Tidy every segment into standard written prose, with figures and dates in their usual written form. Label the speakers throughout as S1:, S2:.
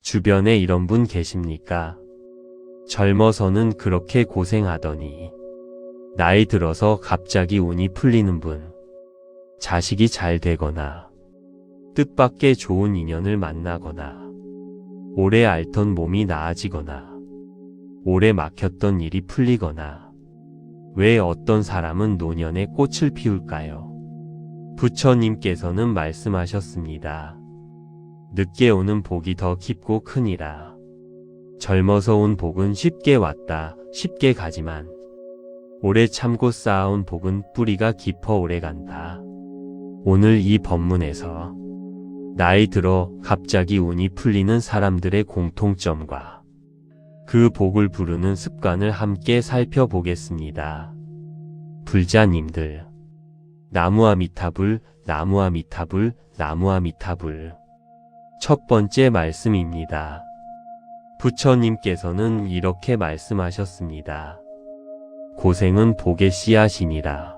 S1: 주변에 이런 분 계십니까? 젊어서는 그렇게 고생하더니 나이 들어서 갑자기 운이 풀리는 분, 자식이 잘 되거나 뜻밖의 좋은 인연을 만나거나 오래 앓던 몸이 나아지거나 오래 막혔던 일이 풀리거나 왜 어떤 사람은 노년에 꽃을 피울까요? 부처님께서는 말씀하셨습니다. 늦게 오는 복이 더 깊고 크니라. 젊어서 온 복은 쉽게 왔다, 쉽게 가지만 오래 참고 쌓아온 복은 뿌리가 깊어 오래 간다. 오늘 이 법문에서 나이 들어 갑자기 운이 풀리는 사람들의 공통점과 그 복을 부르는 습관을 함께 살펴보겠습니다. 불자님들, 나무아미타불, 나무아미타불, 나무아미타불. 첫 번째 말씀입니다. 부처님께서는 이렇게 말씀하셨습니다. 고생은 복의 씨앗이니라.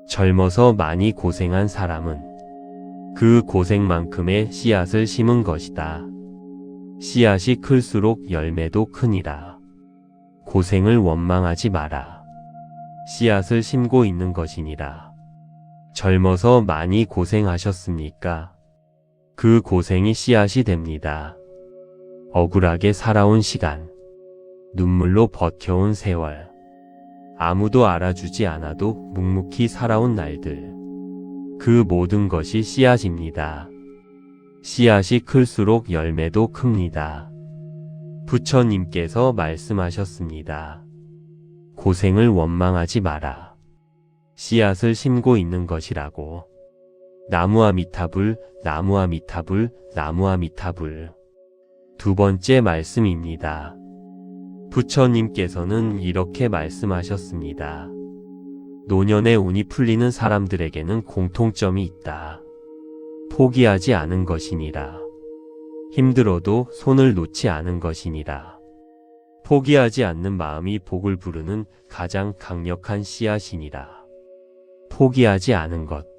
S1: 젊어서 많이 고생한 사람은 그 고생만큼의 씨앗을 심은 것이다. 씨앗이 클수록 열매도 크니라. 고생을 원망하지 마라. 씨앗을 심고 있는 것이니라. 젊어서 많이 고생하셨습니까? 그 고생이 씨앗이 됩니다. 억울하게 살아온 시간, 눈물로 버텨온 세월, 아무도 알아주지 않아도 묵묵히 살아온 날들, 그 모든 것이 씨앗입니다. 씨앗이 클수록 열매도 큽니다. 부처님께서 말씀하셨습니다. 고생을 원망하지 마라. 씨앗을 심고 있는 것이라고. 나무아미타불, 나무아미타불, 나무아미타불. 두 번째 말씀입니다. 부처님께서는 이렇게 말씀하셨습니다. 노년에 운이 풀리는 사람들에게는 공통점이 있다. 포기하지 않은 것이니라. 힘들어도 손을 놓지 않은 것이니라. 포기하지 않는 마음이 복을 부르는 가장 강력한 씨앗이니라. 포기하지 않은 것.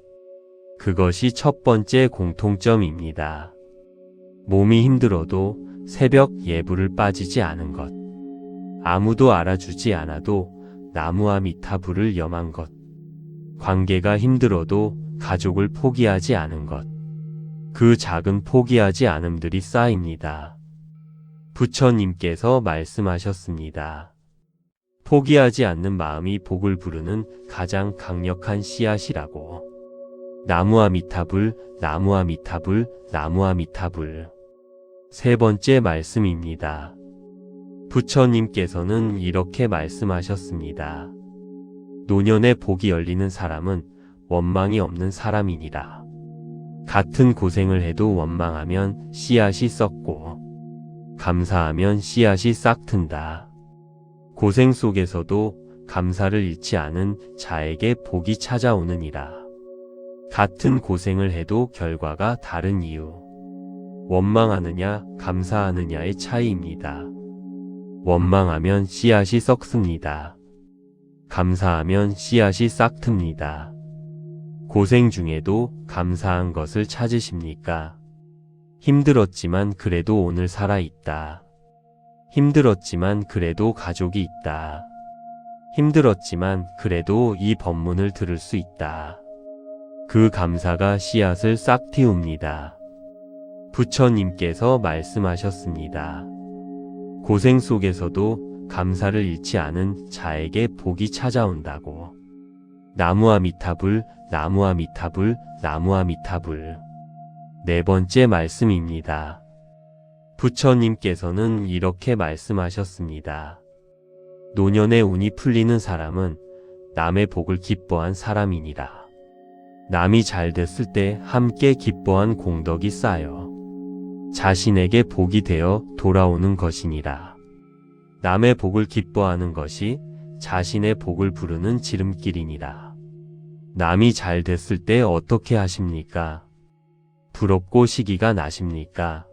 S1: 그것이 첫 번째 공통점입니다. 몸이 힘들어도 새벽 예불을 빠지지 않은 것. 아무도 알아주지 않아도 나무아미타불을 염한 것. 관계가 힘들어도 가족을 포기하지 않은 것. 그 작은 포기하지 않음들이 쌓입니다. 부처님께서 말씀하셨습니다. 포기하지 않는 마음이 복을 부르는 가장 강력한 씨앗이라고. 나무아미타불, 나무아미타불, 나무아미타불. 세 번째 말씀입니다. 부처님께서는 이렇게 말씀하셨습니다. 노년에 복이 열리는 사람은 원망이 없는 사람이니라. 같은 고생을 해도 원망하면 씨앗이 썩고 감사하면 씨앗이 싹 튼다. 고생 속에서도 감사를 잃지 않은 자에게 복이 찾아오느니라. 같은 고생을 해도 결과가 다른 이유. 원망하느냐, 감사하느냐의 차이입니다. 원망하면 씨앗이 썩습니다. 감사하면 씨앗이 싹 틉니다. 고생 중에도 감사한 것을 찾으십니까? 힘들었지만 그래도 오늘 살아있다. 힘들었지만 그래도 가족이 있다. 힘들었지만 그래도 이 법문을 들을 수 있다. 그 감사가 씨앗을 싹 틔웁니다. 부처님께서 말씀하셨습니다. 고생 속에서도 감사를 잃지 않은 자에게 복이 찾아온다고. 나무아미타불, 나무아미타불, 나무아미타불. 네 번째 말씀입니다. 부처님께서는 이렇게 말씀하셨습니다. 노년에 운이 풀리는 사람은 남의 복을 기뻐한 사람이니라. 남이 잘 됐을 때 함께 기뻐한 공덕이 쌓여 자신에게 복이 되어 돌아오는 것이니라. 남의 복을 기뻐하는 것이 자신의 복을 부르는 지름길이니라. 남이 잘 됐을 때 어떻게 하십니까? 부럽고 시기가 나십니까?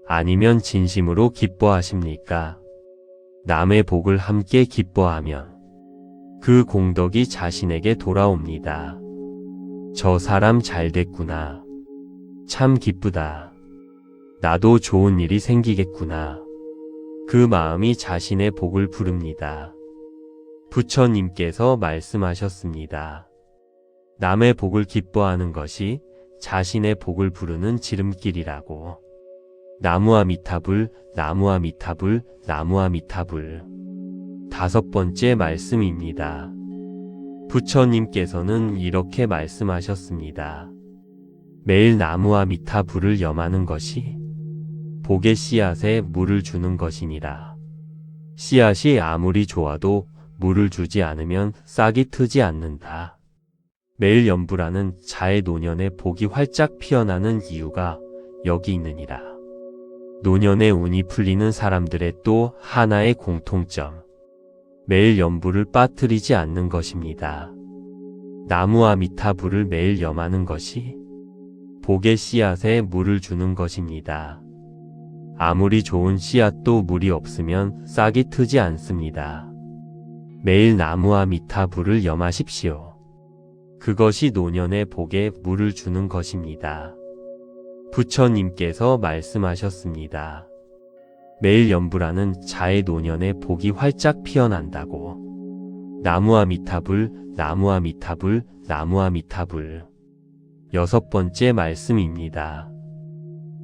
S1: 아니면 진심으로 기뻐하십니까? 남의 복을 함께 기뻐하면 그 공덕이 자신에게 돌아옵니다. 저 사람 잘 됐구나. 참 기쁘다. 나도 좋은 일이 생기겠구나. 그 마음이 자신의 복을 부릅니다. 부처님께서 말씀하셨습니다. 남의 복을 기뻐하는 것이 자신의 복을 부르는 지름길이라고. 나무아미타불, 나무아미타불, 나무아미타불. 5번째 말씀입니다. 부처님께서는 이렇게 말씀하셨습니다. 매일 나무아미타불을 염하는 것이 복의 씨앗에 물을 주는 것이니라. 씨앗이 아무리 좋아도 물을 주지 않으면 싹이 트지 않는다. 매일 염불하는 자의 노년에 복이 활짝 피어나는 이유가 여기 있느니라. 노년에 운이 풀리는 사람들의 또 하나의 공통점. 매일 염불을 빠뜨리지 않는 것입니다. 나무아미타불을 매일 염하는 것이 복의 씨앗에 물을 주는 것입니다. 아무리 좋은 씨앗도 물이 없으면 싹이 트지 않습니다. 매일 나무아미타불을 염하십시오. 그것이 노년의 복에 물을 주는 것입니다. 부처님께서 말씀하셨습니다. 매일 염불하는 자의 노년에 복이 활짝 피어난다고. 나무아미타불, 나무아미타불, 나무아미타불. 6번째 말씀입니다.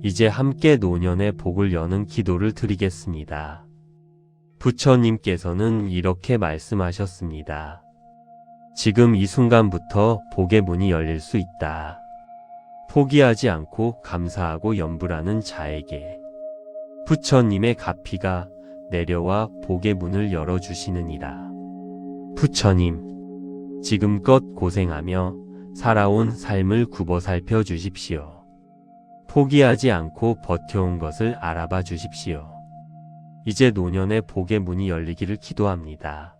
S1: 이제 함께 노년의 복을 여는 기도를 드리겠습니다. 부처님께서는 이렇게 말씀하셨습니다. 지금 이 순간부터 복의 문이 열릴 수 있다. 포기하지 않고 감사하고 염불하는 자에게 부처님의 가피가 내려와 복의 문을 열어주시느니라. 부처님, 지금껏 고생하며 살아온 삶을 굽어 살펴 주십시오. 포기하지 않고 버텨온 것을 알아봐 주십시오. 이제 노년의 복의 문이 열리기를 기도합니다.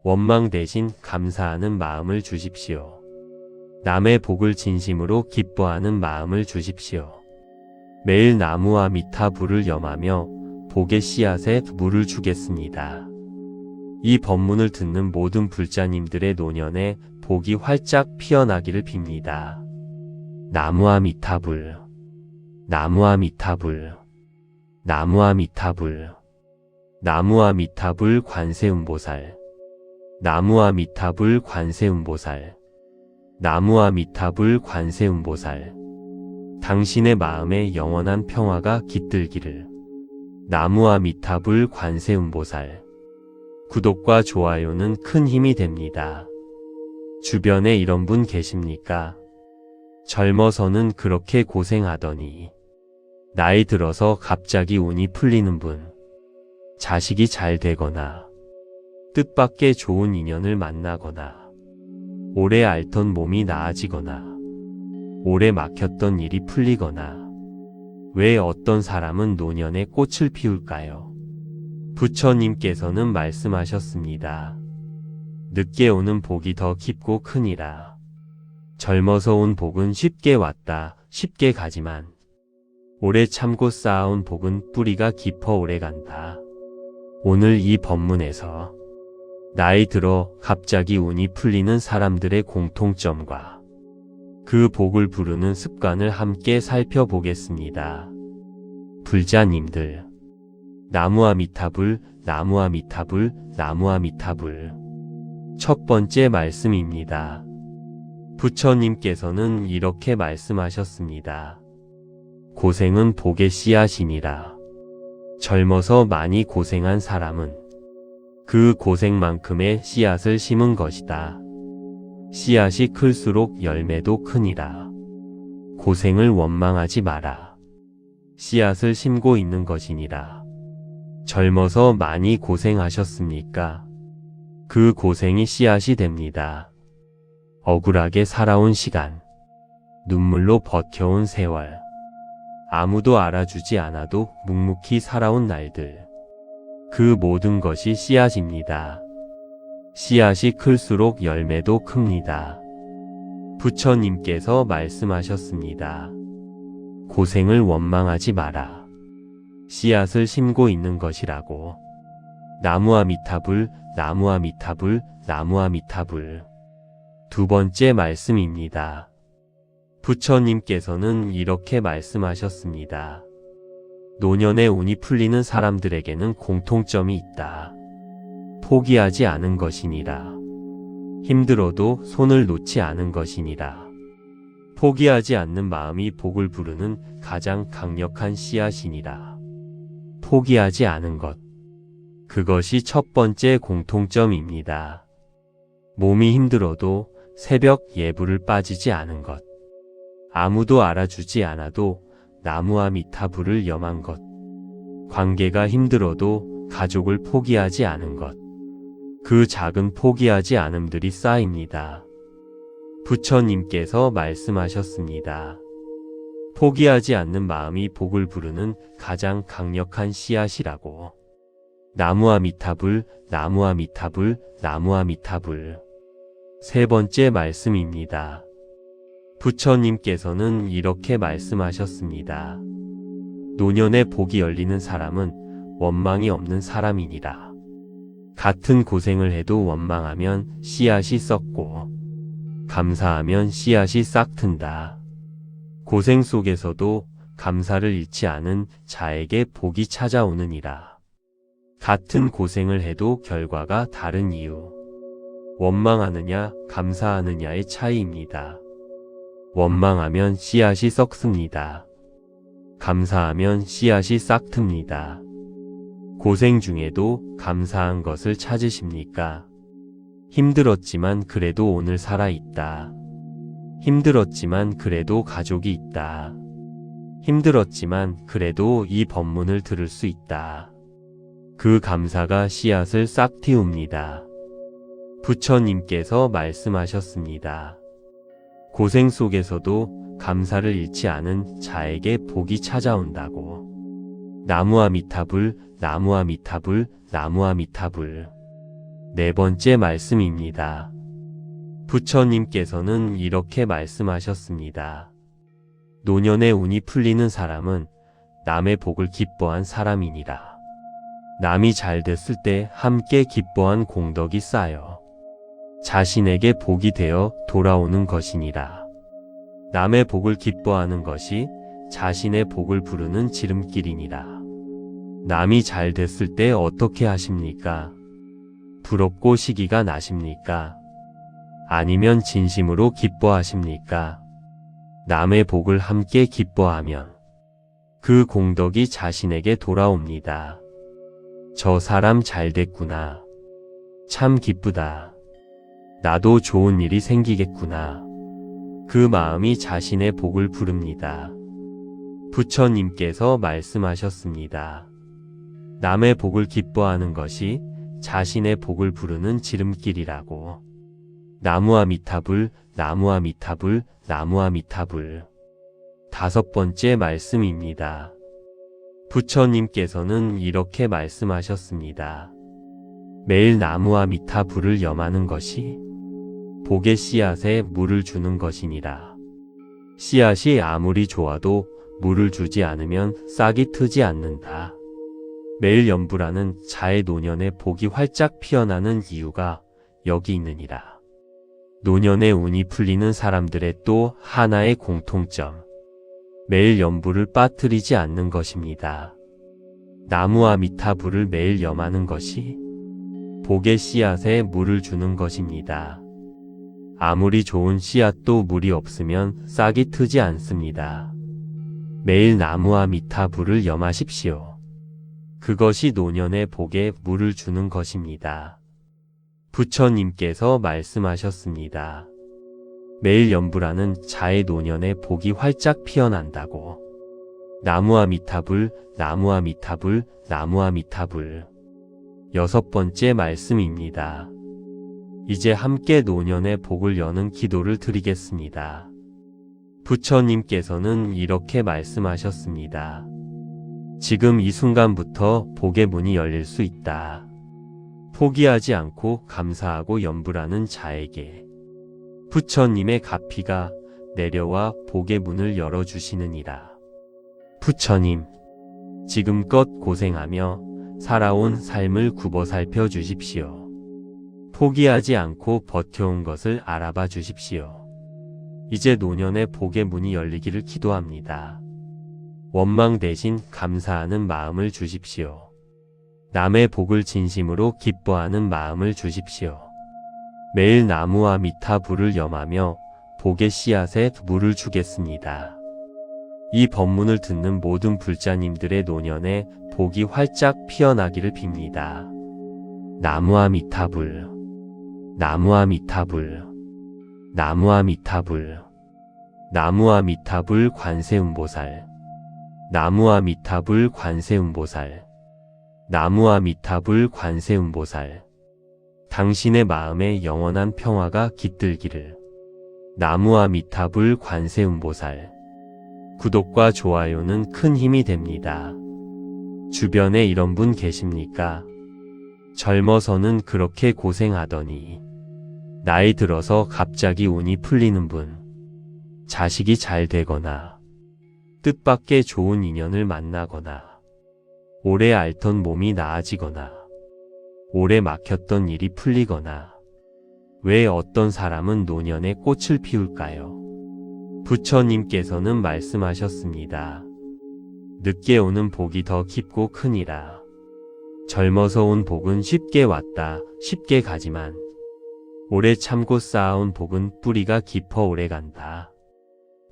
S1: 원망 대신 감사하는 마음을 주십시오. 남의 복을 진심으로 기뻐하는 마음을 주십시오. 매일 나무아미타불을 염하며 복의 씨앗에 물을 주겠습니다. 이 법문을 듣는 모든 불자님들의 노년에 복이 활짝 피어나기를 빕니다. 나무아미타불, 나무아미타불, 나무아미타불, 나무아미타불 관세음보살, 나무아미타불 관세음보살, 나무아미타불 관세음보살. 당신의 마음에 영원한 평화가 깃들기를. 나무아미타불 관세음보살. 구독과 좋아요는 큰 힘이 됩니다. 주변에 이런 분 계십니까? 젊어서는 그렇게 고생하더니 나이 들어서 갑자기 운이 풀리는 분, 자식이 잘 되거나 뜻밖의 좋은 인연을 만나거나 오래 앓던 몸이 나아지거나 오래 막혔던 일이 풀리거나 왜 어떤 사람은 노년에 꽃을 피울까요? 부처님께서는 말씀하셨습니다. 늦게 오는 복이 더 깊고 크니라. 젊어서 온 복은 쉽게 왔다 쉽게 가지만 오래 참고 쌓아온 복은 뿌리가 깊어 오래 간다. 오늘 이 법문에서 나이 들어 갑자기 운이 풀리는 사람들의 공통점과 그 복을 부르는 습관을 함께 살펴보겠습니다. 불자님들, 나무아미타불, 나무아미타불, 나무아미타불. 첫 번째 말씀입니다. 부처님께서는 이렇게 말씀하셨습니다. 고생은 복의 씨앗이니라. 젊어서 많이 고생한 사람은 그 고생만큼의 씨앗을 심은 것이다. 씨앗이 클수록 열매도 크니라. 고생을 원망하지 마라. 씨앗을 심고 있는 것이니라. 젊어서 많이 고생하셨습니까? 그 고생이 씨앗이 됩니다. 억울하게 살아온 시간, 눈물로 버텨온 세월, 아무도 알아주지 않아도 묵묵히 살아온 날들, 그 모든 것이 씨앗입니다. 씨앗이 클수록 열매도 큽니다. 부처님께서 말씀하셨습니다. 고생을 원망하지 마라. 씨앗을 심고 있는 것이라고. 나무아미타불, 나무아미타불, 나무아미타불. 두 번째 말씀입니다. 부처님께서는 이렇게 말씀하셨습니다. 노년의 운이 풀리는 사람들에게는 공통점이 있다. 포기하지 않은 것이니라. 힘들어도 손을 놓지 않은 것이니라. 포기하지 않는 마음이 복을 부르는 가장 강력한 씨앗이니라. 포기하지 않은 것. 그것이 첫 번째 공통점입니다. 몸이 힘들어도 새벽 예불을 빠지지 않은 것. 아무도 알아주지 않아도 나무와 미타불을 염한 것. 관계가 힘들어도 가족을 포기하지 않은 것. 그 작은 포기하지 않음들이 쌓입니다. 부처님께서 말씀하셨습니다. 포기하지 않는 마음이 복을 부르는 가장 강력한 씨앗이라고. 나무와 미타불, 나무와 미타불, 나무와 미타불. 세 번째 말씀입니다. 부처님께서는 이렇게 말씀하셨습니다. 노년에 복이 열리는 사람은 원망이 없는 사람이니라. 같은 고생을 해도 원망하면 씨앗이 썩고 감사하면 씨앗이 싹튼다. 고생 속에서도 감사를 잃지 않은 자에게 복이 찾아오느니라. 같은 고생을 해도 결과가 다른 이유. 원망하느냐, 감사하느냐의 차이입니다. 원망하면 씨앗이 썩습니다. 감사하면 씨앗이 싹틉니다. 고생 중에도 감사한 것을 찾으십니까? 힘들었지만 그래도 오늘 살아있다. 힘들었지만 그래도 가족이 있다. 힘들었지만 그래도 이 법문을 들을 수 있다. 그 감사가 씨앗을 싹 틔웁니다. 부처님께서 말씀하셨습니다. 고생 속에서도 감사를 잃지 않은 자에게 복이 찾아온다고. 나무와 미타불, 나무와 미타불, 나무와 미타불. 네 번째 말씀입니다. 부처님께서는 이렇게 말씀하셨습니다. 노년의 운이 풀리는 사람은 남의 복을 기뻐한 사람이니라. 남이 잘 됐을 때 함께 기뻐한 공덕이 쌓여 자신에게 복이 되어 돌아오는 것이니라. 남의 복을 기뻐하는 것이 자신의 복을 부르는 지름길이니라. 남이 잘 됐을 때 어떻게 하십니까? 부럽고 시기가 나십니까? 아니면 진심으로 기뻐하십니까? 남의 복을 함께 기뻐하면 그 공덕이 자신에게 돌아옵니다. 저 사람 잘 됐구나. 참 기쁘다. 나도 좋은 일이 생기겠구나. 그 마음이 자신의 복을 부릅니다. 부처님께서 말씀하셨습니다. 남의 복을 기뻐하는 것이 자신의 복을 부르는 지름길이라고. 나무와 미타불, 나무와 미타불, 나무와 미타불. 다섯 번째 말씀입니다. 부처님께서는 이렇게 말씀하셨습니다. 매일 나무와 미타불을 염하는 것이 복의 씨앗에 물을 주는 것이니라. 씨앗이 아무리 좋아도 물을 주지 않으면 싹이 트지 않는다. 매일 염불하는 자의 노년에 복이 활짝 피어나는 이유가 여기 있느니라. 노년의 운이 풀리는 사람들의 또 하나의 공통점. 매일 염불을 빠뜨리지 않는 것입니다. 나무와 미타불을 매일 염하는 것이 복의 씨앗에 물을 주는 것입니다. 아무리 좋은 씨앗도 물이 없으면 싹이 트지 않습니다. 매일 나무와 미타불을 염하십시오. 그것이 노년의 복에 물을 주는 것입니다. 부처님께서 말씀하셨습니다. 매일 염불하는 자의 노년에 복이 활짝 피어난다고. 나무와 미타불, 나무와 미타불, 나무와 미타불. 여섯 번째 말씀입니다. 이제 함께 노년의 복을 여는 기도를 드리겠습니다. 부처님께서는 이렇게 말씀하셨습니다. 지금 이 순간부터 복의 문이 열릴 수 있다. 포기하지 않고 감사하고 염불하는 자에게 부처님의 가피가 내려와 복의 문을 열어주시느니라. 부처님, 지금껏 고생하며 살아온 삶을 굽어 살펴 주십시오. 포기하지 않고 버텨온 것을 알아봐 주십시오. 이제 노년의 복의 문이 열리기를 기도합니다. 원망 대신 감사하는 마음을 주십시오. 남의 복을 진심으로 기뻐하는 마음을 주십시오. 매일 나무와 미타불을 염하며 복의 씨앗에 물을 주겠습니다. 이 법문을 듣는 모든 불자님들의 노년에 복이 활짝 피어나기를 빕니다. 나무와 미타불, 나무와 미타불, 나무와 미타불, 나무와 미타불 관세음보살, 나무와 미타불 관세음보살, 나무와 미타불 관세음보살. 당신의 마음에 영원한 평화가 깃들기를. 나무와 미타불 관세음보살. 구독과 좋아요는 큰 힘이 됩니다. 주변에 이런 분 계십니까? 젊어서는 그렇게 고생하더니 나이 들어서 갑자기 운이 풀리는 분, 자식이 잘 되거나 뜻밖의 좋은 인연을 만나거나 오래 앓던 몸이 나아지거나 오래 막혔던 일이 풀리거나 왜 어떤 사람은 노년에 꽃을 피울까요? 부처님께서는 말씀하셨습니다. 늦게 오는 복이 더 깊고 크니라. 젊어서 온 복은 쉽게 왔다 쉽게 가지만 오래 참고 쌓아온 복은 뿌리가 깊어 오래 간다.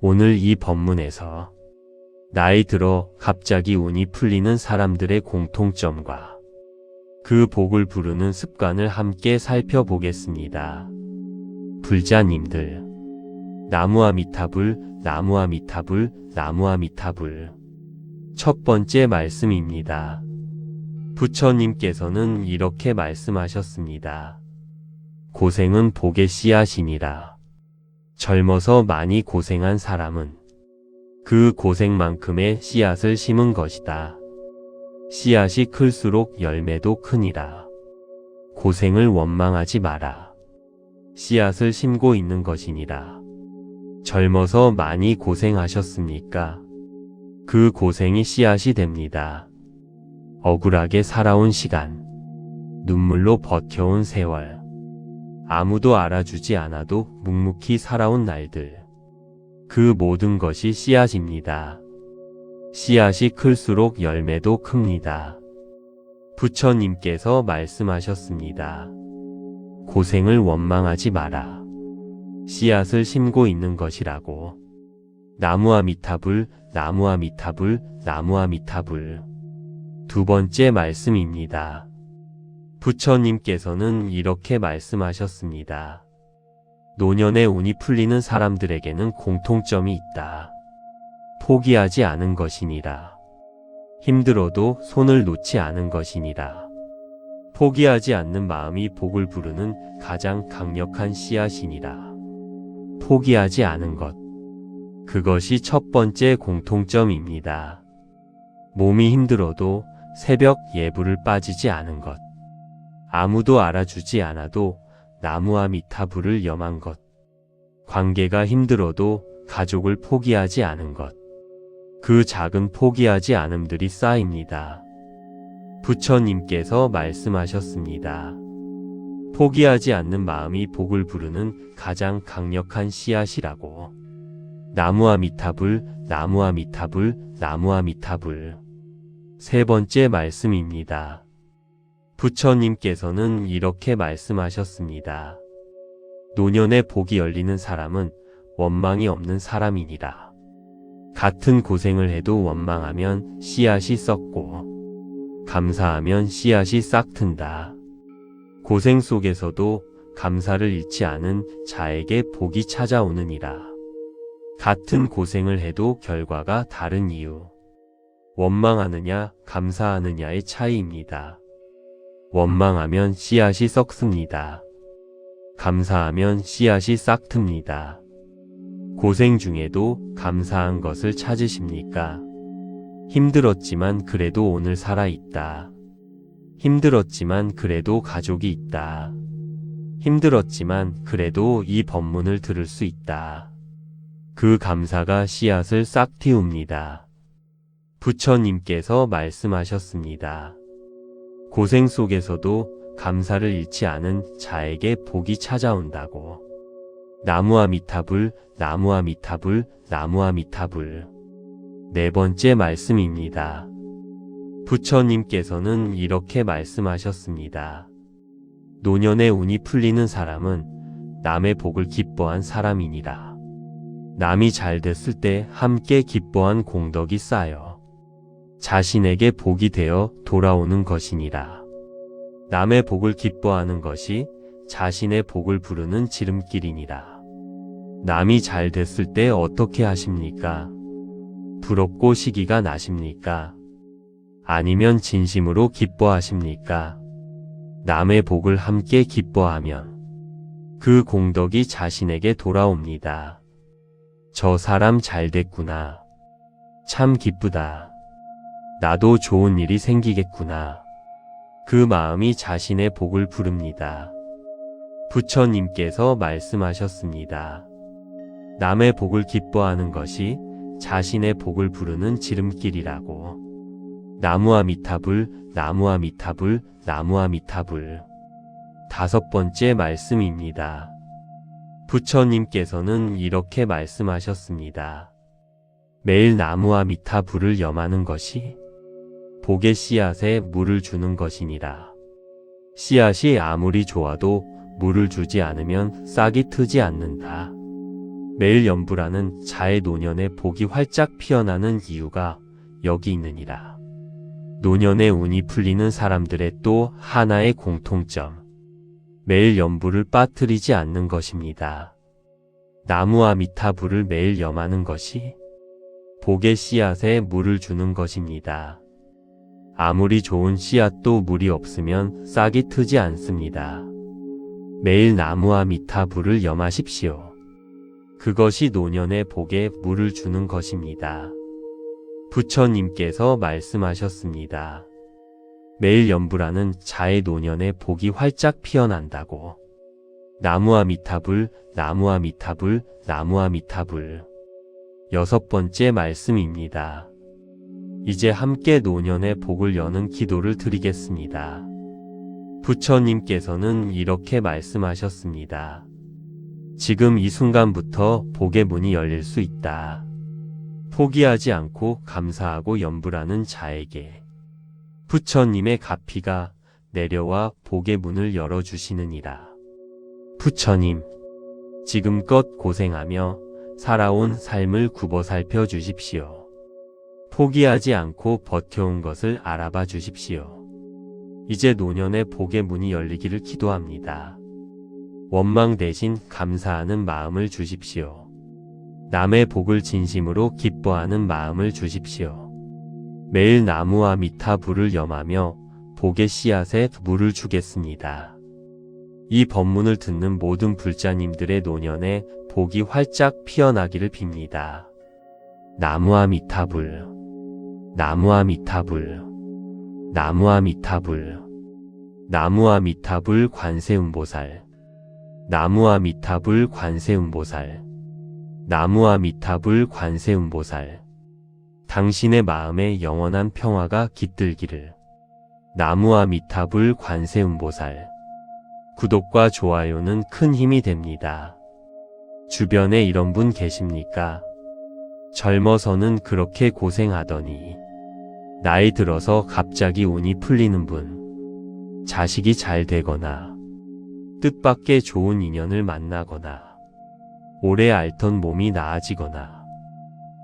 S1: 오늘 이 법문에서 나이 들어 갑자기 운이 풀리는 사람들의 공통점과 그 복을 부르는 습관을 함께 살펴보겠습니다. 불자님들, 나무와 미타불, 나무와 미타불, 나무와 미타불. 첫 번째 말씀입니다. 부처님께서는 이렇게 말씀하셨습니다. 고생은 복의 씨앗이니라. 젊어서 많이 고생한 사람은 그 고생만큼의 씨앗을 심은 것이다. 씨앗이 클수록 열매도 크니라. 고생을 원망하지 마라. 씨앗을 심고 있는 것이니라. 젊어서 많이 고생하셨습니까? 그 고생이 씨앗이 됩니다. 억울하게 살아온 시간, 눈물로 버텨온 세월, 아무도 알아주지 않아도 묵묵히 살아온 날들, 그 모든 것이 씨앗입니다. 씨앗이 클수록 열매도 큽니다. 부처님께서 말씀하셨습니다. 고생을 원망하지 마라. 씨앗을 심고 있는 것이라고. 나무와 미타불, 나무와 미타불, 나무와 미타불. 두 번째 말씀입니다. 부처님께서는 이렇게 말씀하셨습니다. 노년에 운이 풀리는 사람들에게는 공통점이 있다. 포기하지 않은 것이니라. 힘들어도 손을 놓지 않은 것이니라. 포기하지 않는 마음이 복을 부르는 가장 강력한 씨앗이니라. 포기하지 않은 것. 그것이 첫 번째 공통점입니다. 몸이 힘들어도 새벽 예불을 빠지지 않은 것. 아무도 알아주지 않아도 나무와 미타불을 염한 것. 관계가 힘들어도 가족을 포기하지 않은 것. 그 작은 포기하지 않음들이 쌓입니다. 부처님께서 말씀하셨습니다. 포기하지 않는 마음이 복을 부르는 가장 강력한 씨앗이라고. 나무와 미타불, 나무와 미타불, 나무와 미타불. 세 번째 말씀입니다. 부처님께서는 이렇게 말씀하셨습니다. 노년에 복이 열리는 사람은 원망이 없는 사람이니라. 같은 고생을 해도 원망하면 씨앗이 썩고 감사하면 씨앗이 싹튼다. 고생 속에서도 감사를 잃지 않은 자에게 복이 찾아오느니라. 같은 고생을 해도 결과가 다른 이유. 원망하느냐 감사하느냐의 차이입니다. 원망하면 씨앗이 썩습니다. 감사하면 씨앗이 싹틉니다. 고생 중에도 감사한 것을 찾으십니까? 힘들었지만 그래도 오늘 살아있다. 힘들었지만 그래도 가족이 있다. 힘들었지만 그래도 이 법문을 들을 수 있다. 그 감사가 씨앗을 싹 틔웁니다. 부처님께서 말씀하셨습니다. 고생 속에서도 감사를 잃지 않은 자에게 복이 찾아온다고. 나무와 미타불, 나무와 미타불, 나무와 미타불. 네 번째 말씀입니다. 부처님께서는 이렇게 말씀하셨습니다. 노년의 운이 풀리는 사람은 남의 복을 기뻐한 사람이니라. 남이 잘 됐을 때 함께 기뻐한 공덕이 쌓여 자신에게 복이 되어 돌아오는 것이니라. 남의 복을 기뻐하는 것이 자신의 복을 부르는 지름길이니라. 남이 잘 됐을 때 어떻게 하십니까? 부럽고 시기가 나십니까? 아니면 진심으로 기뻐하십니까? 남의 복을 함께 기뻐하면 그 공덕이 자신에게 돌아옵니다. 저 사람 잘 됐구나. 참 기쁘다. 나도 좋은 일이 생기겠구나. 그 마음이 자신의 복을 부릅니다. 부처님께서 말씀하셨습니다. 남의 복을 기뻐하는 것이 자신의 복을 부르는 지름길이라고. 나무아미타불, 나무아미타불, 나무아미타불. 다섯 번째 말씀입니다. 부처님께서는 이렇게 말씀하셨습니다. 매일 나무아미타불을 염하는 것이 복의 씨앗에 물을 주는 것이니라. 씨앗이 아무리 좋아도 물을 주지 않으면 싹이 트지 않는다. 매일 염불하는 자의 노년에 복이 활짝 피어나는 이유가 여기 있느니라. 노년의 운이 풀리는 사람들의 또 하나의 공통점. 매일 염불을 빠뜨리지 않는 것입니다. 나무아미타불을 매일 염하는 것이 복의 씨앗에 물을 주는 것입니다. 아무리 좋은 씨앗도 물이 없으면 싹이 트지 않습니다. 매일 나무아미타불을 염하십시오. 그것이 노년의 복에 물을 주는 것입니다. 부처님께서 말씀하셨습니다. 매일 염불하는 자의 노년에 복이 활짝 피어난다고. 나무아미타불, 나무아미타불, 나무아미타불. 여섯 번째 말씀입니다. 이제 함께 노년의 복을 여는 기도를 드리겠습니다. 부처님께서는 이렇게 말씀하셨습니다. 지금 이 순간부터 복의 문이 열릴 수 있다. 포기하지 않고 감사하고 염불하는 자에게 부처님의 가피가 내려와 복의 문을 열어주시느니라. 부처님, 지금껏 고생하며 살아온 삶을 굽어 살펴 주십시오. 포기하지 않고 버텨온 것을 알아봐 주십시오. 이제 노년의 복의 문이 열리기를 기도합니다. 원망 대신 감사하는 마음을 주십시오. 남의 복을 진심으로 기뻐하는 마음을 주십시오. 매일 나무아미타불을 염하며 복의 씨앗에 물을 주겠습니다. 이 법문을 듣는 모든 불자님들의 노년에 복이 활짝 피어나기를 빕니다. 나무아미타불, 나무아미타불, 나무아미타불, 나무아미타불 관세음보살, 나무아미타불 관세음보살, 나무아미타불 관세음보살. 당신의 마음에 영원한 평화가 깃들기를. 나무아미타불 관세음보살. 구독과 좋아요는 큰 힘이 됩니다. 주변에 이런 분 계십니까? 젊어서는 그렇게 고생하더니 나이 들어서 갑자기 운이 풀리는 분, 자식이 잘 되거나 뜻밖의 좋은 인연을 만나거나 오래 앓던 몸이 나아지거나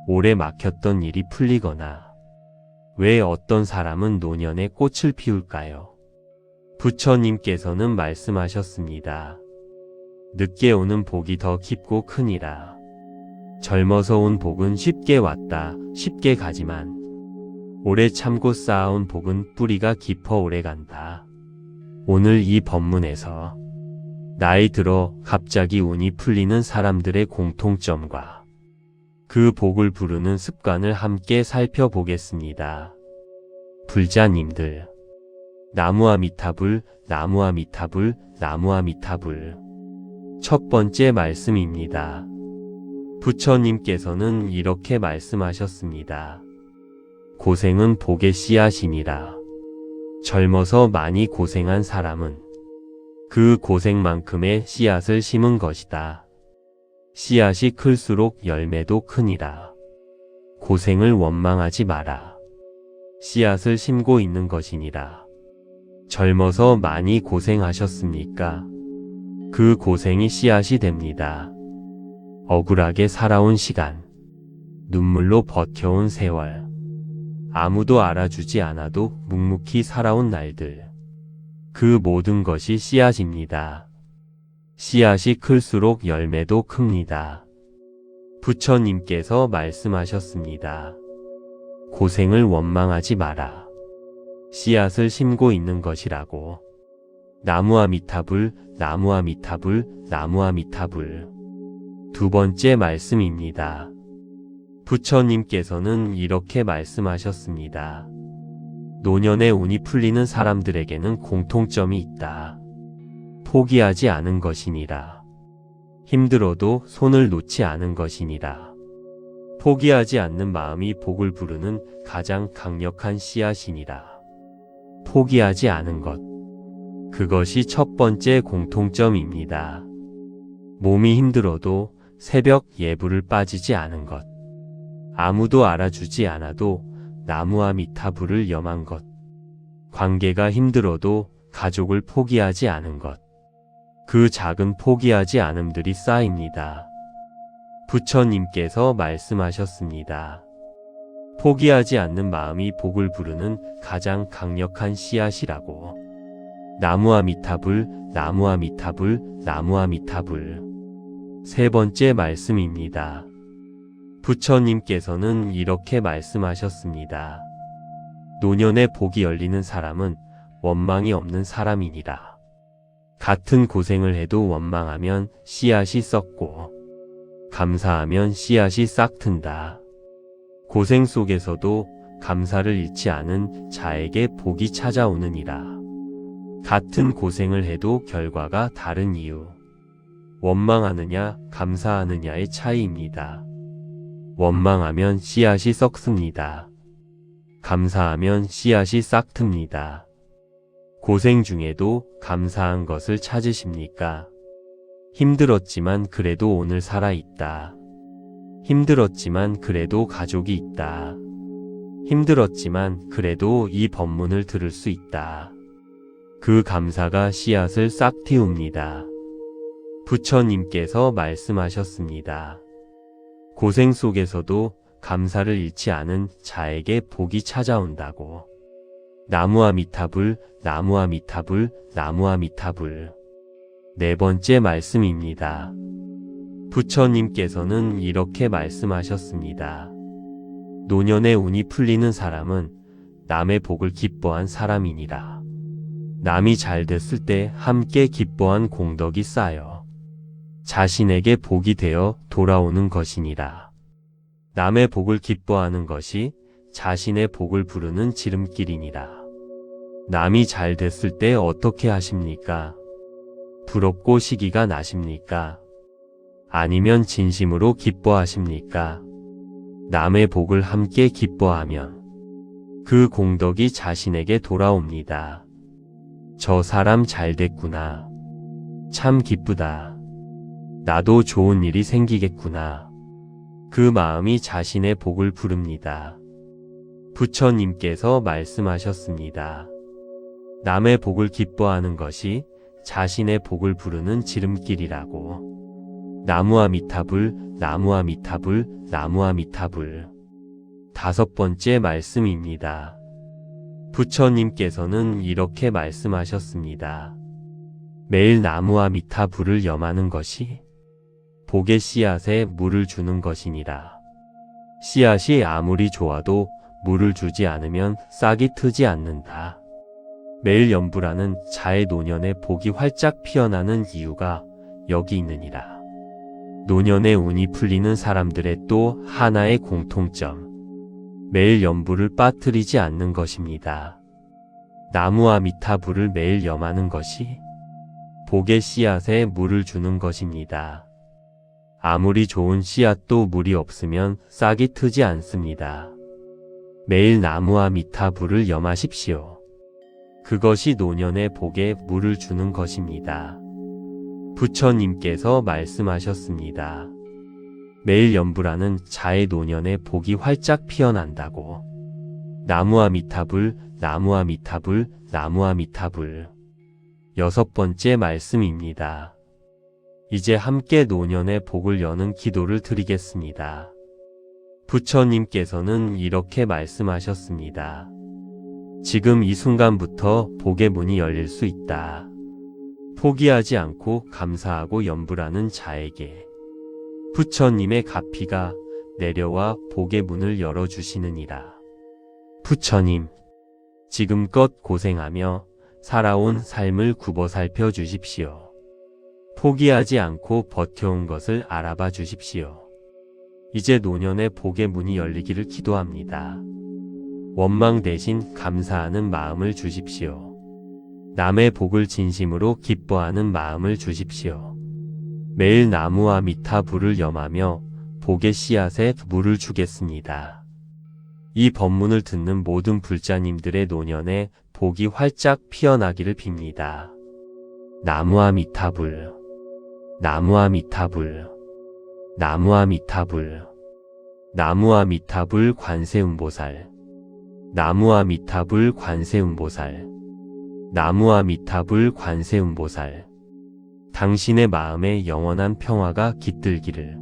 S1: 오래 막혔던 일이 풀리거나 왜 어떤 사람은 노년에 꽃을 피울까요? 부처님께서는 말씀하셨습니다. 늦게 오는 복이 더 깊고 크니라. 젊어서 온 복은 쉽게 왔다 쉽게 가지만 오래 참고 쌓아온 복은 뿌리가 깊어 오래 간다. 오늘 이 법문에서 나이 들어 갑자기 운이 풀리는 사람들의 공통점과 그 복을 부르는 습관을 함께 살펴보겠습니다. 불자님들, 나무아미타불, 나무아미타불, 나무아미타불. 첫 번째 말씀입니다. 부처님께서는 이렇게 말씀하셨습니다. 고생은 복의 씨앗이니라. 젊어서 많이 고생한 사람은 그 고생만큼의 씨앗을 심은 것이다. 씨앗이 클수록 열매도 크니라. 고생을 원망하지 마라. 씨앗을 심고 있는 것이니라. 젊어서 많이 고생하셨습니까? 그 고생이 씨앗이 됩니다. 억울하게 살아온 시간, 눈물로 버텨온 세월, 아무도 알아주지 않아도 묵묵히 살아온 날들, 그 모든 것이 씨앗입니다. 씨앗이 클수록 열매도 큽니다. 부처님께서 말씀하셨습니다. 고생을 원망하지 마라. 씨앗을 심고 있는 것이라고. 나무아미타불, 나무아미타불, 나무아미타불. 두 번째 말씀입니다. 부처님께서는 이렇게 말씀하셨습니다. 노년의 운이 풀리는 사람들에게는 공통점이 있다. 포기하지 않은 것이니라. 힘들어도 손을 놓지 않은 것이니라. 포기하지 않는 마음이 복을 부르는 가장 강력한 씨앗이니라. 포기하지 않은 것. 그것이 첫 번째 공통점입니다. 몸이 힘들어도 새벽 예불을 빠지지 않은 것. 아무도 알아주지 않아도 나무아미타불을 염한 것. 관계가 힘들어도 가족을 포기하지 않은 것. 그 작은 포기하지 않음들이 쌓입니다. 부처님께서 말씀하셨습니다. 포기하지 않는 마음이 복을 부르는 가장 강력한 씨앗이라고. 나무아미타불, 나무아미타불, 나무아미타불. 세 번째 말씀입니다. 부처님께서는 이렇게 말씀하셨습니다. 노년에 복이 열리는 사람은 원망이 없는 사람이니라. 같은 고생을 해도 원망하면 씨앗이 썩고 감사하면 씨앗이 싹튼다. 고생 속에서도 감사를 잃지 않은 자에게 복이 찾아오느니라. 같은 고생을 해도 결과가 다른 이유. 원망하느냐, 감사하느냐의 차이입니다. 원망하면 씨앗이 썩습니다. 감사하면 씨앗이 싹틉니다. 고생 중에도 감사한 것을 찾으십니까? 힘들었지만 그래도 오늘 살아있다. 힘들었지만 그래도 가족이 있다. 힘들었지만 그래도 이 법문을 들을 수 있다. 그 감사가 씨앗을 싹 틔웁니다. 부처님께서 말씀하셨습니다. 고생 속에서도 감사를 잃지 않은 자에게 복이 찾아온다고. 나무아미타불, 나무아미타불, 나무아미타불. 네 번째 말씀입니다. 부처님께서는 이렇게 말씀하셨습니다. 노년의 운이 풀리는 사람은 남의 복을 기뻐한 사람이니라. 남이 잘 됐을 때 함께 기뻐한 공덕이 쌓여 자신에게 복이 되어 돌아오는 것이니라. 남의 복을 기뻐하는 것이 자신의 복을 부르는 지름길이니라. 남이 잘 됐을 때 어떻게 하십니까? 부럽고 시기가 나십니까? 아니면 진심으로 기뻐하십니까? 남의 복을 함께 기뻐하면 그 공덕이 자신에게 돌아옵니다. 저 사람 잘 됐구나. 참 기쁘다. 나도 좋은 일이 생기겠구나. 그 마음이 자신의 복을 부릅니다. 부처님께서 말씀하셨습니다. 남의 복을 기뻐하는 것이 자신의 복을 부르는 지름길이라고. 나무아미타불, 나무아미타불, 나무아미타불. 다섯 번째 말씀입니다. 부처님께서는 이렇게 말씀하셨습니다. 매일 나무아미타불을 염하는 것이 복의 씨앗에 물을 주는 것이니라. 씨앗이 아무리 좋아도 물을 주지 않으면 싹이 트지 않는다. 매일 염불하는 자의 노년에 복이 활짝 피어나는 이유가 여기 있느니라. 노년의 운이 풀리는 사람들의 또 하나의 공통점. 매일 염불을 빠뜨리지 않는 것입니다. 나무아미타불을 매일 염하는 것이 복의 씨앗에 물을 주는 것입니다. 아무리 좋은 씨앗도 물이 없으면 싹이 트지 않습니다. 매일 나무아미타불을 염하십시오. 그것이 노년의 복에 물을 주는 것입니다. 부처님께서 말씀하셨습니다. 매일 연불하는 자의 노년에 복이 활짝 피어난다고. 나무아미타불, 나무아미타불, 나무아미타불. 6번째 말씀입니다. 이제 함께 노년의 복을 여는 기도를 드리겠습니다. 부처님께서는 이렇게 말씀하셨습니다. 지금 이 순간부터 복의 문이 열릴 수 있다. 포기하지 않고 감사하고 연불하는 자에게 부처님의 가피가 내려와 복의 문을 열어주시느니라. 부처님, 지금껏 고생하며 살아온 삶을 굽어 살펴 주십시오. 포기하지 않고 버텨온 것을 알아봐 주십시오. 이제 노년의 복의 문이 열리기를 기도합니다. 원망 대신 감사하는 마음을 주십시오. 남의 복을 진심으로 기뻐하는 마음을 주십시오. 매일 나무와 미타불을 염하며 복의 씨앗에 물을 주겠습니다. 이 법문을 듣는 모든 불자님들의 노년에 복이 활짝 피어나기를 빕니다. 나무와 미타불, 나무와 미타불, 나무와 미타불, 나무와 미타불 관세음보살, 나무와 미타불 관세음보살, 나무와 미타불 관세음보살. 당신의 마음에 영원한 평화가 깃들기를.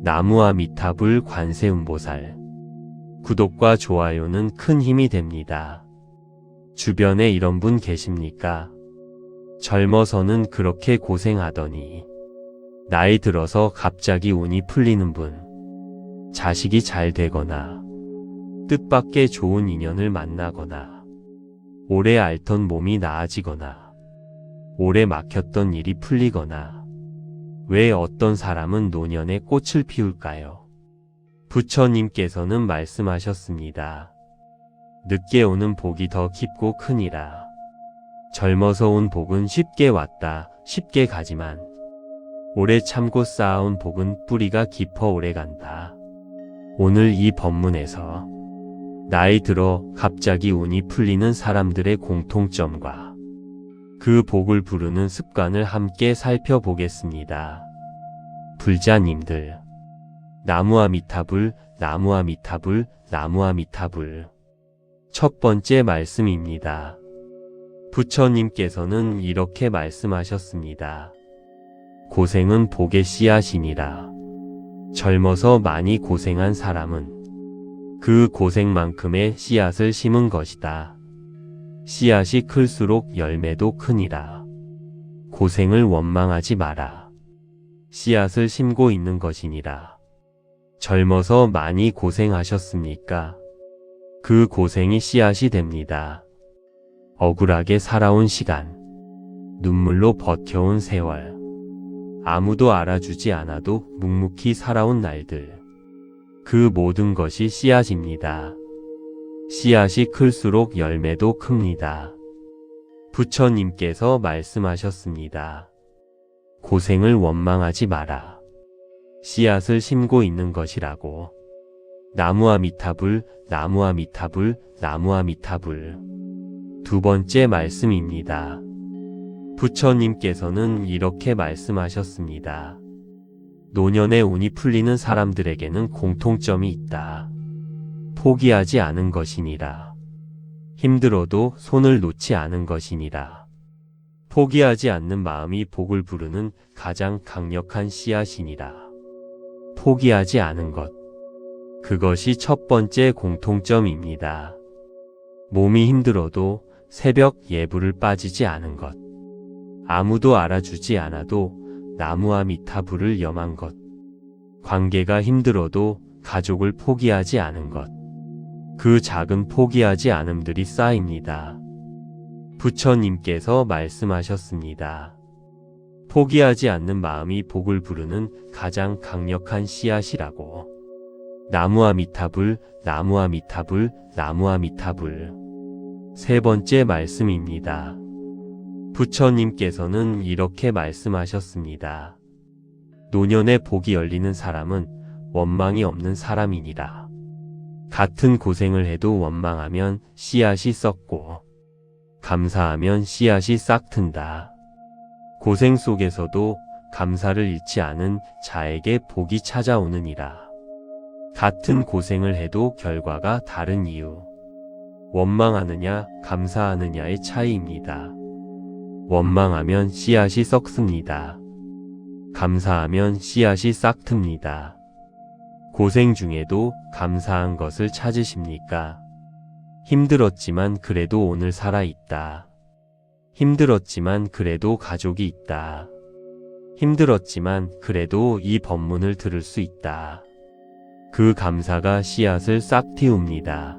S1: 나무와 미타불 관세음보살. 구독과 좋아요는 큰 힘이 됩니다. 주변에 이런 분 계십니까? 젊어서는 그렇게 고생하더니 나이 들어서 갑자기 운이 풀리는 분, 자식이 잘 되거나 뜻밖의 좋은 인연을 만나거나 오래 앓던 몸이 나아지거나 오래 막혔던 일이 풀리거나 왜 어떤 사람은 노년에 꽃을 피울까요? 부처님께서는 말씀하셨습니다. 늦게 오는 복이 더 깊고 크니라. 젊어서 온 복은 쉽게 왔다 쉽게 가지만 오래 참고 쌓아온 복은 뿌리가 깊어 오래 간다. 오늘 이 법문에서 나이 들어 갑자기 운이 풀리는 사람들의 공통점과 그 복을 부르는 습관을 함께 살펴보겠습니다. 불자님들, 나무아미타불, 나무아미타불, 나무아미타불. 첫 번째 말씀입니다. 부처님께서는 이렇게 말씀하셨습니다. 고생은 복의 씨앗이니라. 젊어서 많이 고생한 사람은 그 고생만큼의 씨앗을 심은 것이다. 씨앗이 클수록 열매도 크니라. 고생을 원망하지 마라. 씨앗을 심고 있는 것이니라. 젊어서 많이 고생하셨습니까? 그 고생이 씨앗이 됩니다. 억울하게 살아온 시간, 눈물로 버텨온 세월, 아무도 알아주지 않아도 묵묵히 살아온 날들, 그 모든 것이 씨앗입니다. 씨앗이 클수록 열매도 큽니다. 부처님께서 말씀하셨습니다. 고생을 원망하지 마라. 씨앗을 심고 있는 것이라고. 나무아미타불, 나무아미타불, 나무아미타불. 두 번째 말씀입니다. 부처님께서는 이렇게 말씀하셨습니다. 노년에 운이 풀리는 사람들에게는 공통점이 있다. 포기하지 않은 것이니라. 힘들어도 손을 놓지 않은 것이니라. 포기하지 않는 마음이 복을 부르는 가장 강력한 씨앗이니라. 포기하지 않은 것. 그것이 첫 번째 공통점입니다. 몸이 힘들어도 새벽 예불을 빠지지 않은 것. 아무도 알아주지 않아도 나무와 미타불을 염한 것. 관계가 힘들어도 가족을 포기하지 않은 것. 그 작은 포기하지 않음들이 쌓입니다. 부처님께서 말씀하셨습니다. 포기하지 않는 마음이 복을 부르는 가장 강력한 씨앗이라고. 나무아미타불, 나무아미타불, 나무아미타불. 세 번째 말씀입니다. 부처님께서는 이렇게 말씀하셨습니다. 노년에 복이 열리는 사람은 원망이 없는 사람이니라. 같은 고생을 해도 원망하면 씨앗이 썩고 감사하면 씨앗이 싹튼다. 고생 속에서도 감사를 잃지 않은 자에게 복이 찾아오느니라. 같은 고생을 해도 결과가 다른 이유. 원망하느냐, 감사하느냐의 차이입니다. 원망하면 씨앗이 썩습니다. 감사하면 씨앗이 싹틉니다. 고생 중에도 감사한 것을 찾으십니까? 힘들었지만 그래도 오늘 살아있다. 힘들었지만 그래도 가족이 있다. 힘들었지만 그래도 이 법문을 들을 수 있다. 그 감사가 씨앗을 싹 틔웁니다.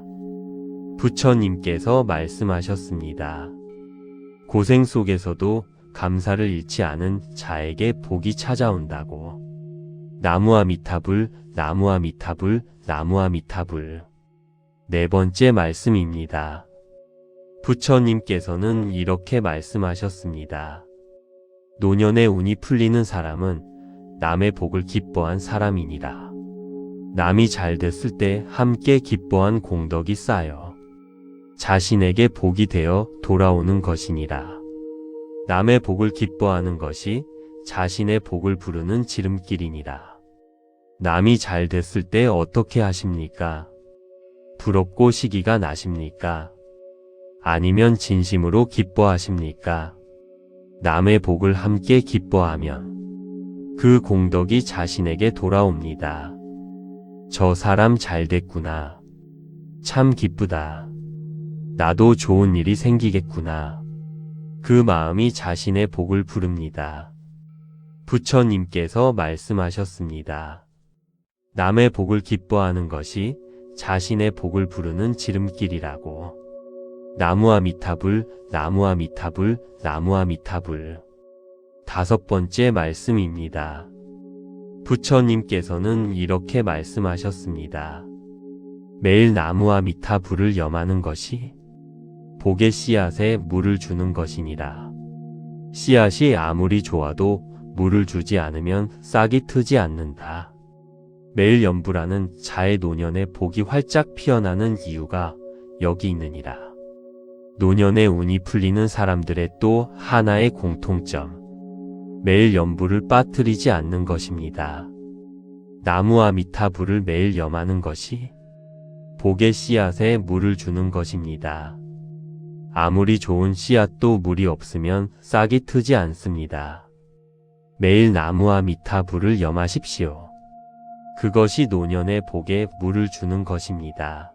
S1: 부처님께서 말씀하셨습니다. 고생 속에서도 감사를 잃지 않은 자에게 복이 찾아온다고. 나무아미타불, 나무아미타불, 나무아미타불. 네 번째 말씀입니다. 부처님께서는 이렇게 말씀하셨습니다. 노년의 운이 풀리는 사람은 남의 복을 기뻐한 사람이니라. 남이 잘 됐을 때 함께 기뻐한 공덕이 쌓여 자신에게 복이 되어 돌아오는 것이니라. 남의 복을 기뻐하는 것이 자신의 복을 부르는 지름길이니라. 남이 잘 됐을 때 어떻게 하십니까? 부럽고 시기가 나십니까? 아니면 진심으로 기뻐하십니까? 남의 복을 함께 기뻐하면 그 공덕이 자신에게 돌아옵니다. 저 사람 잘 됐구나. 참 기쁘다. 나도 좋은 일이 생기겠구나. 그 마음이 자신의 복을 부릅니다. 부처님께서 말씀하셨습니다. 남의 복을 기뻐하는 것이 자신의 복을 부르는 지름길이라고. 나무아미타불, 나무아미타불, 나무아미타불. 다섯 번째 말씀입니다. 부처님께서는 이렇게 말씀하셨습니다. 매일 나무아미타불을 염하는 것이 복의 씨앗에 물을 주는 것이니라. 씨앗이 아무리 좋아도 물을 주지 않으면 싹이 트지 않는다. 매일 염불하는 자의 노년에 복이 활짝 피어나는 이유가 여기 있느니라. 노년의 운이 풀리는 사람들의 또 하나의 공통점. 매일 염불을 빠뜨리지 않는 것입니다. 나무아미타불을 매일 염하는 것이 복의 씨앗에 물을 주는 것입니다. 아무리 좋은 씨앗도 물이 없으면 싹이 트지 않습니다. 매일 나무아미타불을 염하십시오. 그것이 노년의 복에 물을 주는 것입니다.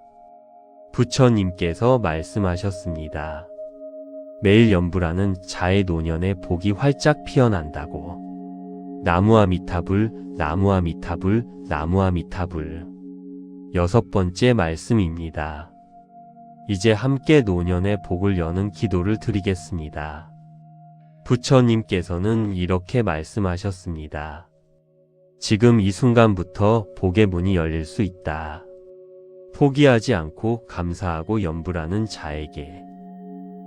S1: 부처님께서 말씀하셨습니다. 매일 염불하는 자의 노년에 복이 활짝 피어난다고. 나무아미타불, 나무아미타불, 나무아미타불. 여섯 번째 말씀입니다. 이제 함께 노년의 복을 여는 기도를 드리겠습니다. 부처님께서는 이렇게 말씀하셨습니다. 지금 이 순간부터 복의 문이 열릴 수 있다. 포기하지 않고 감사하고 염불하는 자에게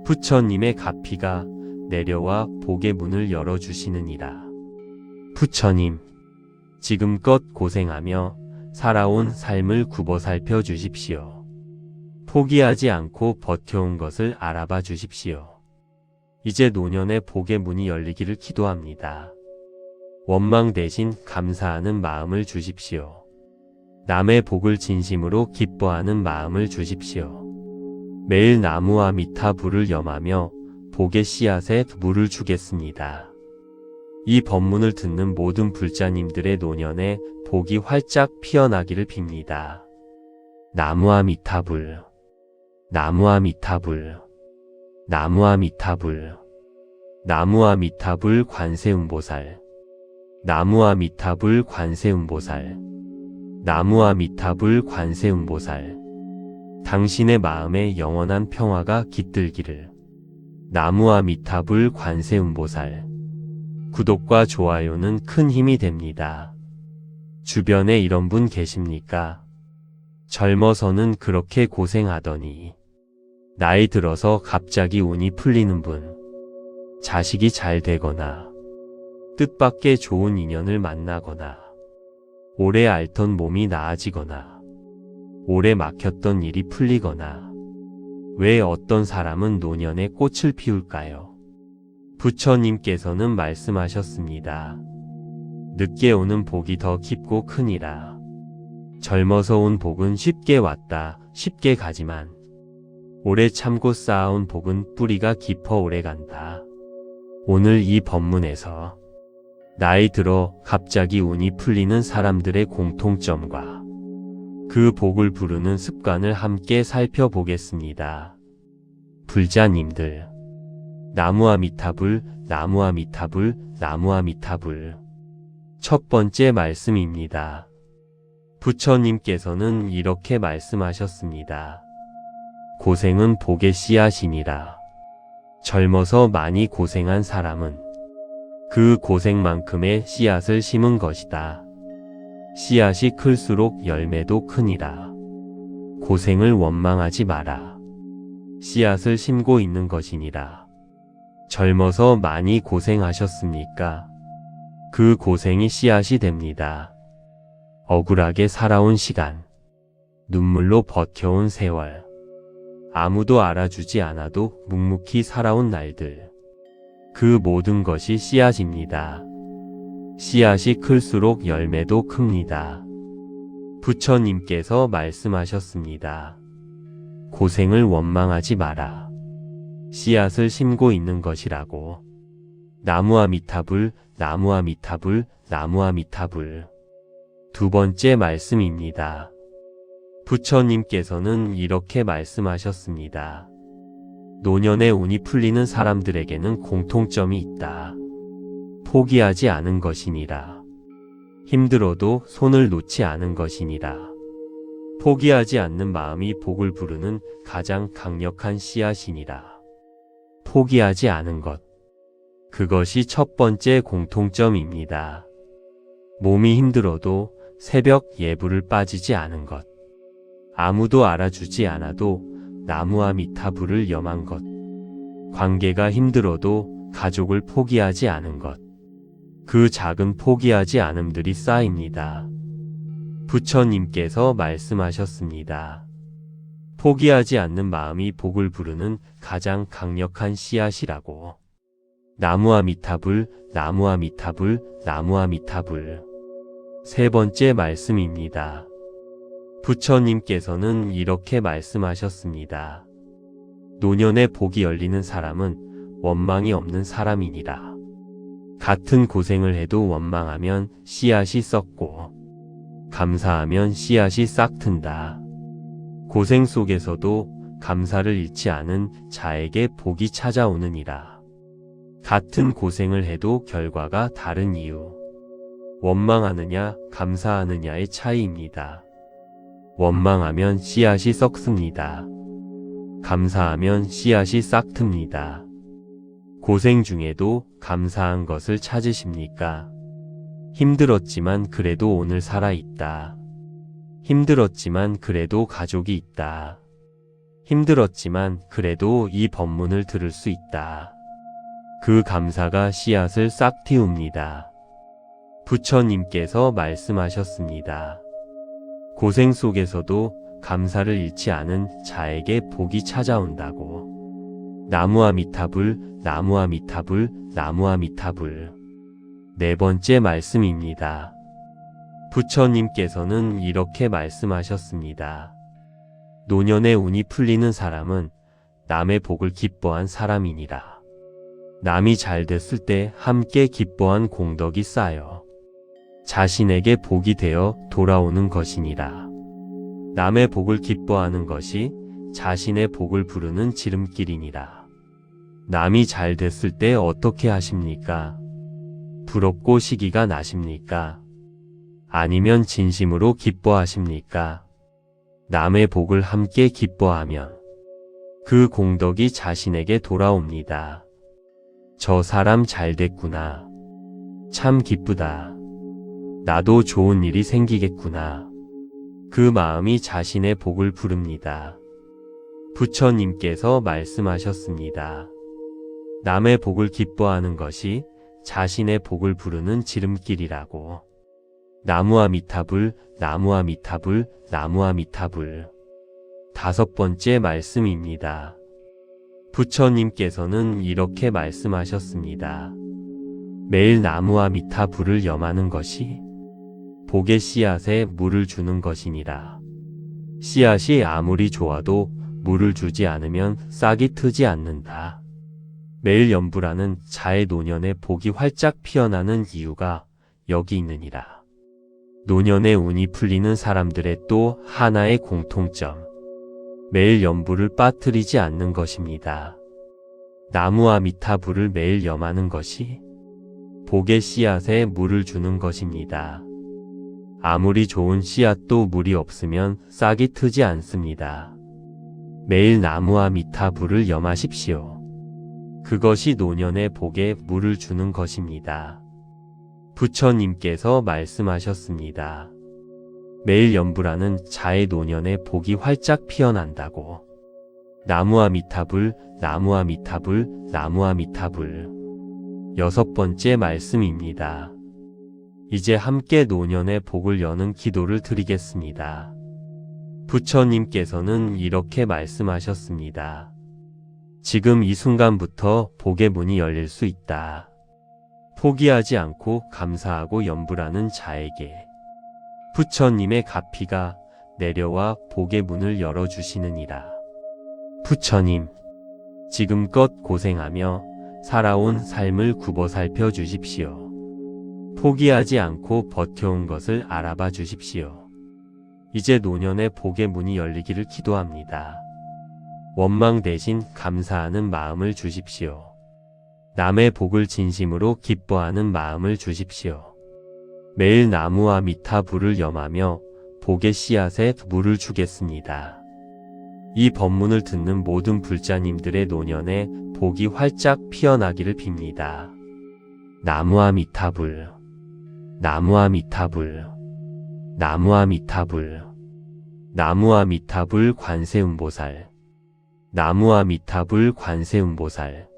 S1: 부처님의 가피가 내려와 복의 문을 열어주시느니라. 부처님, 지금껏 고생하며 살아온 삶을 굽어 살펴 주십시오. 포기하지 않고 버텨온 것을 알아봐 주십시오. 이제 노년의 복의 문이 열리기를 기도합니다. 원망 대신 감사하는 마음을 주십시오. 남의 복을 진심으로 기뻐하는 마음을 주십시오. 매일 나무아미타불을 염하며 복의 씨앗에 물을 주겠습니다. 이 법문을 듣는 모든 불자님들의 노년에 복이 활짝 피어나기를 빕니다. 나무아미타불, 나무아미타불, 나무아미타불, 나무아미타불 관세음보살, 나무아미타불 관세음보살, 나무아미타불 관세음보살. 당신의 마음에 영원한 평화가 깃들기를. 나무아미타불 관세음보살. 구독과 좋아요는 큰 힘이 됩니다. 주변에 이런 분 계십니까? 젊어서는 그렇게 고생하더니 나이 들어서 갑자기 운이 풀리는 분. 자식이 잘 되거나 뜻밖의 좋은 인연을 만나거나 오래 앓던 몸이 나아지거나 오래 막혔던 일이 풀리거나. 왜 어떤 사람은 노년에 꽃을 피울까요? 부처님께서는 말씀하셨습니다. 늦게 오는 복이 더 깊고 크니라. 젊어서 온 복은 쉽게 왔다 쉽게 가지만 오래 참고 쌓아온 복은 뿌리가 깊어 오래 간다. 오늘 이 법문에서 나이 들어 갑자기 운이 풀리는 사람들의 공통점과 그 복을 부르는 습관을 함께 살펴보겠습니다. 불자님들, 나무아미타불, 나무아미타불, 나무아미타불. 첫 번째 말씀입니다. 부처님께서는 이렇게 말씀하셨습니다. 고생은 복의 씨앗이니라. 젊어서 많이 고생한 사람은 그 고생만큼의 씨앗을 심은 것이다. 씨앗이 클수록 열매도 크니라. 고생을 원망하지 마라. 씨앗을 심고 있는 것이니라. 젊어서 많이 고생하셨습니까? 그 고생이 씨앗이 됩니다. 억울하게 살아온 시간, 눈물로 버텨온 세월, 아무도 알아주지 않아도 묵묵히 살아온 날들, 그 모든 것이 씨앗입니다. 씨앗이 클수록 열매도 큽니다. 부처님께서 말씀하셨습니다. 고생을 원망하지 마라. 씨앗을 심고 있는 것이라고. 나무아미타불, 나무아미타불, 나무아미타불. 두 번째 말씀입니다. 부처님께서는 이렇게 말씀하셨습니다. 노년에 운이 풀리는 사람들에게는 공통점이 있다. 포기하지 않은 것이니라. 힘들어도 손을 놓지 않은 것이니라. 포기하지 않는 마음이 복을 부르는 가장 강력한 씨앗이니라. 포기하지 않은 것. 그것이 첫 번째 공통점입니다. 몸이 힘들어도 새벽 예불을 빠지지 않은 것. 아무도 알아주지 않아도 나무아미타불을 염한 것. 관계가 힘들어도 가족을 포기하지 않은 것. 그 작은 포기하지 않음들이 쌓입니다. 부처님께서 말씀하셨습니다. 포기하지 않는 마음이 복을 부르는 가장 강력한 씨앗이라고. 나무아미타불, 나무아미타불, 나무아미타불. 세 번째 말씀입니다. 부처님께서는 이렇게 말씀하셨습니다. 노년에 복이 열리는 사람은 원망이 없는 사람이니라. 같은 고생을 해도 원망하면 씨앗이 썩고 감사하면 씨앗이 싹튼다. 고생 속에서도 감사를 잃지 않은 자에게 복이 찾아오느니라. 같은 고생을 해도 결과가 다른 이유. 원망하느냐, 감사하느냐의 차이입니다. 원망하면 씨앗이 썩습니다. 감사하면 씨앗이 싹틉니다. 고생 중에도 감사한 것을 찾으십니까? 힘들었지만 그래도 오늘 살아있다. 힘들었지만 그래도 가족이 있다. 힘들었지만 그래도 이 법문을 들을 수 있다. 그 감사가 씨앗을 싹 틔웁니다. 부처님께서 말씀하셨습니다. 고생 속에서도 감사를 잃지 않은 자에게 복이 찾아온다고. 나무아미타불, 나무아미타불, 나무아미타불. 네 번째 말씀입니다. 부처님께서는 이렇게 말씀하셨습니다. 노년에 운이 풀리는 사람은 남의 복을 기뻐한 사람이니라. 남이 잘 됐을 때 함께 기뻐한 공덕이 쌓여 자신에게 복이 되어 돌아오는 것이니라. 남의 복을 기뻐하는 것이 자신의 복을 부르는 지름길이니라. 남이 잘 됐을 때 어떻게 하십니까? 부럽고 시기가 나십니까? 아니면 진심으로 기뻐하십니까? 남의 복을 함께 기뻐하면 그 공덕이 자신에게 돌아옵니다. 저 사람 잘 됐구나. 참 기쁘다. 나도 좋은 일이 생기겠구나. 그 마음이 자신의 복을 부릅니다. 부처님께서 말씀하셨습니다. 남의 복을 기뻐하는 것이 자신의 복을 부르는 지름길이라고. 나무아미타불, 나무아미타불, 나무아미타불. 다섯 번째 말씀입니다. 부처님께서는 이렇게 말씀하셨습니다. 매일 나무와 미타 불을 염하는 것이 복의 씨앗에 물을 주는 것이니라. 씨앗이 아무리 좋아도 물을 주지 않으면 싹이 트지 않는다. 매일 염불하는 자의 노년에 복이 활짝 피어나는 이유가 여기 있느니라. 노년에 운이 풀리는 사람들의 또 하나의 공통점. 매일 염불을 빠뜨리지 않는 것입니다. 나무와 미타 불을 매일 염하는 것이 복의 씨앗에 물을 주는 것입니다. 아무리 좋은 씨앗도 물이 없으면 싹이 트지 않습니다. 매일 나무와 미타 불을 염하십시오. 그것이 노년의 복에 물을 주는 것입니다. 부처님께서 말씀하셨습니다. 매일 염불하는 자의 노년에 복이 활짝 피어난다고. 나무와 미타불, 나무와 미타불, 나무와 미타불. 6번째 말씀입니다. 이제 함께 노년의 복을 여는 기도를 드리겠습니다. 부처님께서는 이렇게 말씀하셨습니다. 지금 이 순간부터 복의 문이 열릴 수 있다. 포기하지 않고 감사하고 염불하는 자에게 부처님의 가피가 내려와 복의 문을 열어주시느니라. 부처님, 지금껏 고생하며 살아온 삶을 굽어 살펴주십시오. 포기하지 않고 버텨온 것을 알아봐 주십시오. 이제 노년의 복의 문이 열리기를 기도합니다. 원망 대신 감사하는 마음을 주십시오. 남의 복을 진심으로 기뻐하는 마음을 주십시오. 매일 나무와 미타 불을 염하며 복의 씨앗에 물을 주겠습니다. 이 법문을 듣는 모든 불자님들의 노년에 복이 활짝 피어나기를 빕니다. 나무와 미타 불, 나무와 미타 불, 나무와 미타 불, 나무와 미타 불 관세음보살, 나무와 미타 불 관세음보살,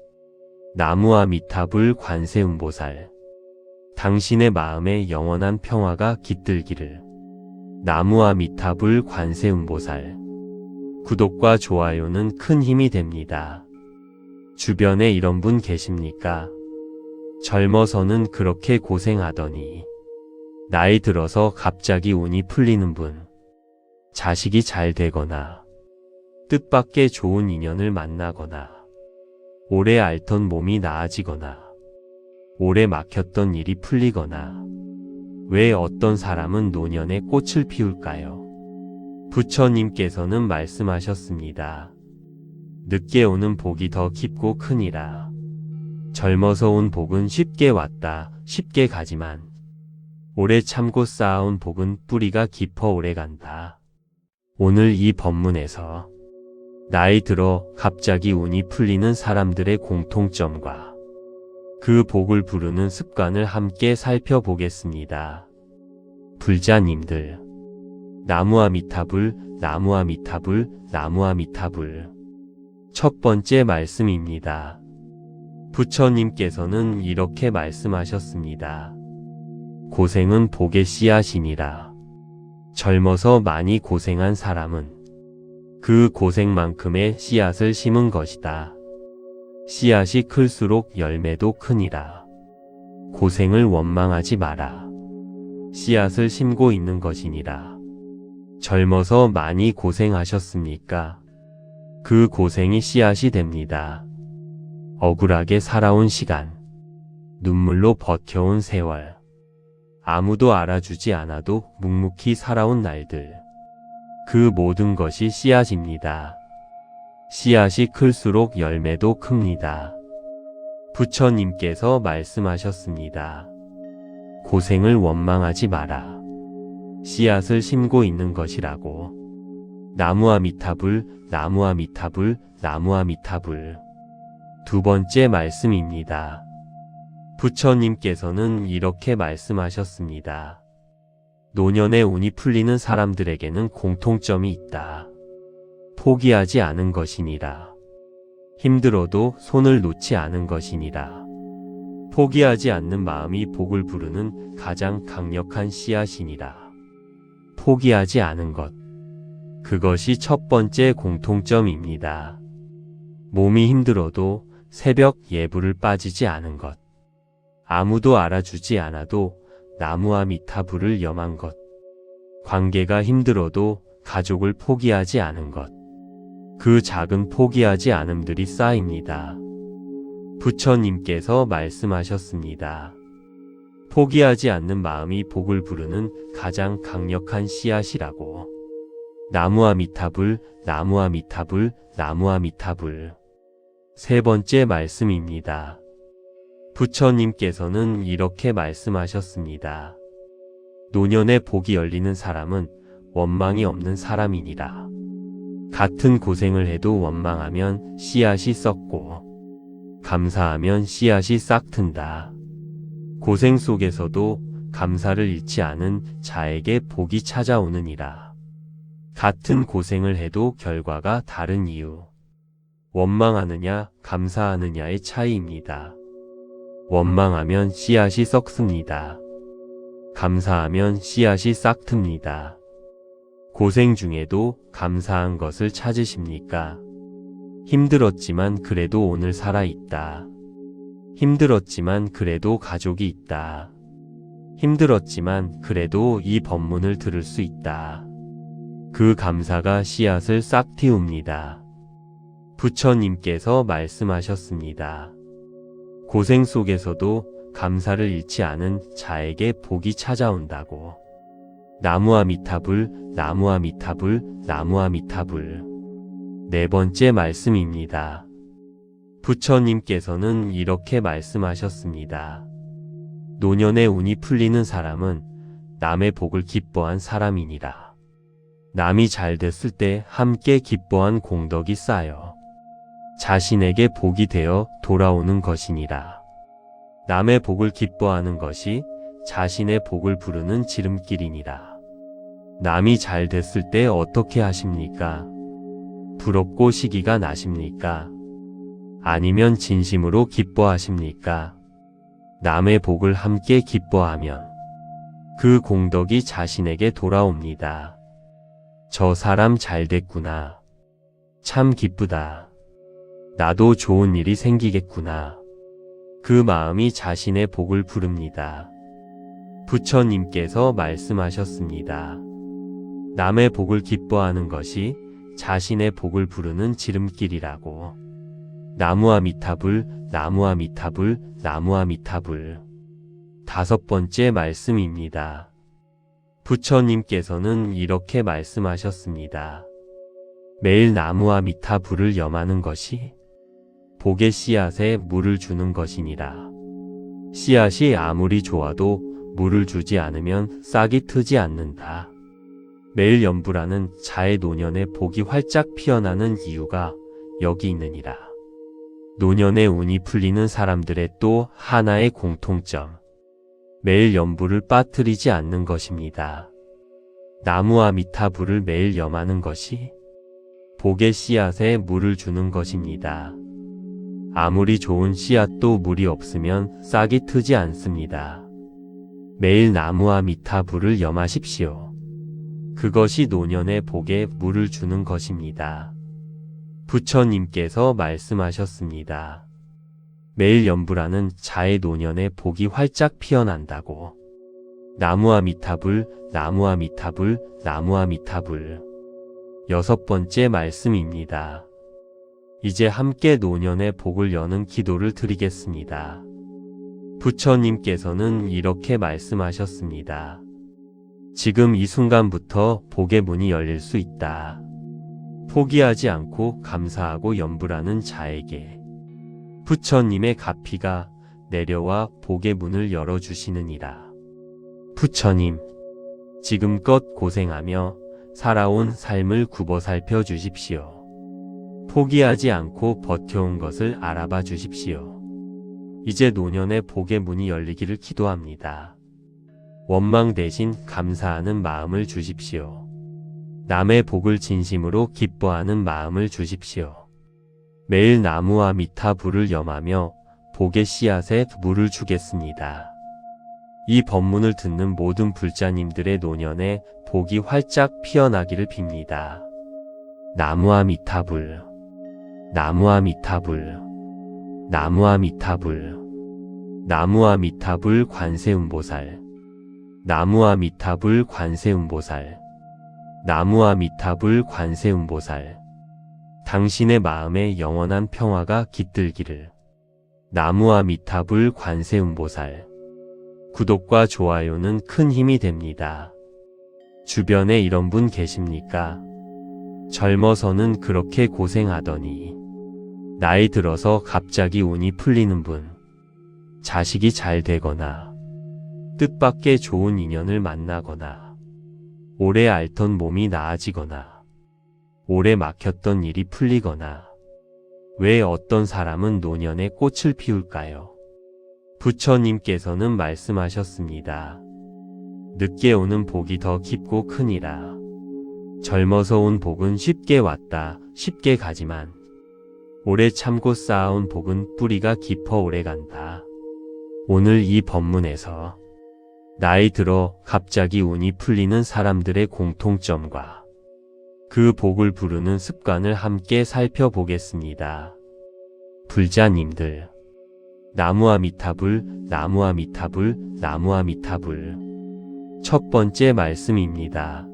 S1: 나무와 미타 불 관세음보살. 당신의 마음에 영원한 평화가 깃들기를. 나무와 미타 불 관세음보살. 구독과 좋아요는 큰 힘이 됩니다. 주변에 이런 분 계십니까? 젊어서는 그렇게 고생하더니 나이 들어서 갑자기 운이 풀리는 분. 자식이 잘 되거나 뜻밖의 좋은 인연을 만나거나 오래 앓던 몸이 나아지거나 오래 막혔던 일이 풀리거나. 왜 어떤 사람은 노년에 꽃을 피울까요? 부처님께서는 말씀하셨습니다. 늦게 오는 복이 더 깊고 크니라. 젊어서 온 복은 쉽게 왔다 쉽게 가지만 오래 참고 쌓아온 복은 뿌리가 깊어 오래 간다. 오늘 이 법문에서 나이 들어 갑자기 운이 풀리는 사람들의 공통점과 그 복을 부르는 습관을 함께 살펴보겠습니다. 불자님들, 나무와 미타불, 나무와 미타불, 나무와 미타불. 첫 번째 말씀입니다. 부처님께서는 이렇게 말씀하셨습니다. 고생은 복의 씨앗이니라. 젊어서 많이 고생한 사람은 그 고생만큼의 씨앗을 심은 것이다. 씨앗이 클수록 열매도 크니라. 고생을 원망하지 마라. 씨앗을 심고 있는 것이니라. 젊어서 많이 고생하셨습니까? 그 고생이 씨앗이 됩니다. 억울하게 살아온 시간, 눈물로 버텨온 세월, 아무도 알아주지 않아도 묵묵히 살아온 날들, 그 모든 것이 씨앗입니다. 씨앗이 클수록 열매도 큽니다. 부처님께서 말씀하셨습니다. 고생을 원망하지 마라. 씨앗을 심고 있는 것이라고. 나무와 미타불, 나무와 미타불, 나무와 미타불. 두 번째 말씀입니다. 부처님께서는 이렇게 말씀하셨습니다. 노년에 운이 풀리는 사람들에게는 공통점이 있다. 포기하지 않은 것이니라. 힘들어도 손을 놓지 않은 것이니라. 포기하지 않는 마음이 복을 부르는 가장 강력한 씨앗이니라. 포기하지 않은 것. 그것이 첫 번째 공통점입니다. 몸이 힘들어도 새벽 예불을 빠지지 않은 것. 아무도 알아주지 않아도 나무와 미타불을 염한 것. 관계가 힘들어도 가족을 포기하지 않은 것. 그 작은 포기하지 않음들이 쌓입니다. 부처님께서 말씀하셨습니다. 포기하지 않는 마음이 복을 부르는 가장 강력한 씨앗이라고. 나무와 미타불, 나무와 미타불, 나무와 미타불. 세 번째 말씀입니다. 부처님께서는 이렇게 말씀하셨습니다. 노년에 복이 열리는 사람은 원망이 없는 사람이니라. 같은 고생을 해도 원망하면 씨앗이 썩고 감사하면 씨앗이 싹튼다. 고생 속에서도 감사를 잃지 않은 자에게 복이 찾아오느니라. 같은 고생을 해도 결과가 다른 이유. 원망하느냐, 감사하느냐의 차이입니다. 원망하면 씨앗이 썩습니다. 감사하면 씨앗이 싹틉니다. 고생 중에도 감사한 것을 찾으십니까? 힘들었지만 그래도 오늘 살아있다. 힘들었지만 그래도 가족이 있다. 힘들었지만 그래도 이 법문을 들을 수 있다. 그 감사가 씨앗을 싹 틔웁니다. 부처님께서 말씀하셨습니다. 고생 속에서도 감사를 잃지 않은 자에게 복이 찾아온다고. 나무와 미타불, 나무와 미타불, 나무와 미타불. 네 번째 말씀입니다. 부처님께서는 이렇게 말씀하셨습니다. 노년에 운이 풀리는 사람은 남의 복을 기뻐한 사람이니라. 남이 잘 됐을 때 함께 기뻐한 공덕이 쌓여 자신에게 복이 되어 돌아오는 것이니라. 남의 복을 기뻐하는 것이 자신의 복을 부르는 지름길이니라. 남이 잘 됐을 때 어떻게 하십니까? 부럽고 시기가 나십니까? 아니면 진심으로 기뻐하십니까? 남의 복을 함께 기뻐하면 그 공덕이 자신에게 돌아옵니다. 저 사람 잘 됐구나. 참 기쁘다. 나도 좋은 일이 생기겠구나. 그 마음이 자신의 복을 부릅니다. 부처님께서 말씀하셨습니다. 남의 복을 기뻐하는 것이 자신의 복을 부르는 지름길이라고. 나무와 미타불, 나무와 미타불, 나무와 미타불. 다섯 번째 말씀입니다. 부처님께서는 이렇게 말씀하셨습니다. 매일 나무와 미타불을 염하는 것이 복의 씨앗에 물을 주는 것이니라. 씨앗이 아무리 좋아도 물을 주지 않으면 싹이 트지 않는다. 매일 염불하는 자의 노년에 복이 활짝 피어나는 이유가 여기 있느니라. 노년에 운이 풀리는 사람들의 또 하나의 공통점. 매일 염불을 빠뜨리지 않는 것입니다. 나무와 미타불을 매일 염하는 것이 복의 씨앗에 물을 주는 것입니다. 아무리 좋은 씨앗도 물이 없으면 싹이 트지 않습니다. 매일 나무와 미타불을 염하십시오. 그것이 노년의 복에 물을 주는 것입니다. 부처님께서 말씀하셨습니다. 매일 염불하는 자의 노년에 복이 활짝 피어난다고. 나무와 미타불, 나무와 미타불, 나무와 미타불. 여섯 번째 말씀입니다. 이제 함께 노년의 복을 여는 기도를 드리겠습니다. 부처님께서는 이렇게 말씀하셨습니다. 지금 이 순간부터 복의 문이 열릴 수 있다. 포기하지 않고 감사하고 염불하는 자에게 부처님의 가피가 내려와 복의 문을 열어주시느니라. 부처님, 지금껏 고생하며 살아온 삶을 굽어 살펴 주십시오. 포기하지 않고 버텨온 것을 알아봐 주십시오. 이제 노년의 복의 문이 열리기를 기도합니다. 원망 대신 감사하는 마음을 주십시오. 남의 복을 진심으로 기뻐하는 마음을 주십시오. 매일 나무와 미타불을 염하며 복의 씨앗에 물을 주겠습니다. 이 법문을 듣는 모든 불자님들의 노년에 복이 활짝 피어나기를 빕니다. 나무와 미타불, 나무와 미타불, 나무와 미타불. 나무아미타불 관세음보살. 나무아미타불 관세음보살. 나무아미타불 관세음보살. 당신의 마음에 영원한 평화가 깃들기를. 나무아미타불 관세음보살. 구독과 좋아요는 큰 힘이 됩니다. 주변에 이런 분 계십니까? 젊어서는 그렇게 고생하더니 나이 들어서 갑자기 운이 풀리는 분. 자식이 잘 되거나 뜻밖의 좋은 인연을 만나거나 오래 앓던 몸이 나아지거나 오래 막혔던 일이 풀리거나. 왜 어떤 사람은 노년에 꽃을 피울까요? 부처님께서는 말씀하셨습니다. 늦게 오는 복이 더 깊고 크니라. 젊어서 온 복은 쉽게 왔다, 쉽게 가지만 오래 참고 쌓아온 복은 뿌리가 깊어 오래 간다. 오늘 이 법문에서 나이 들어 갑자기 운이 풀리는 사람들의 공통점과 그 복을 부르는 습관을 함께 살펴보겠습니다. 불자님들, 나무아미타불, 나무아미타불, 나무아미타불. 첫 번째 말씀입니다.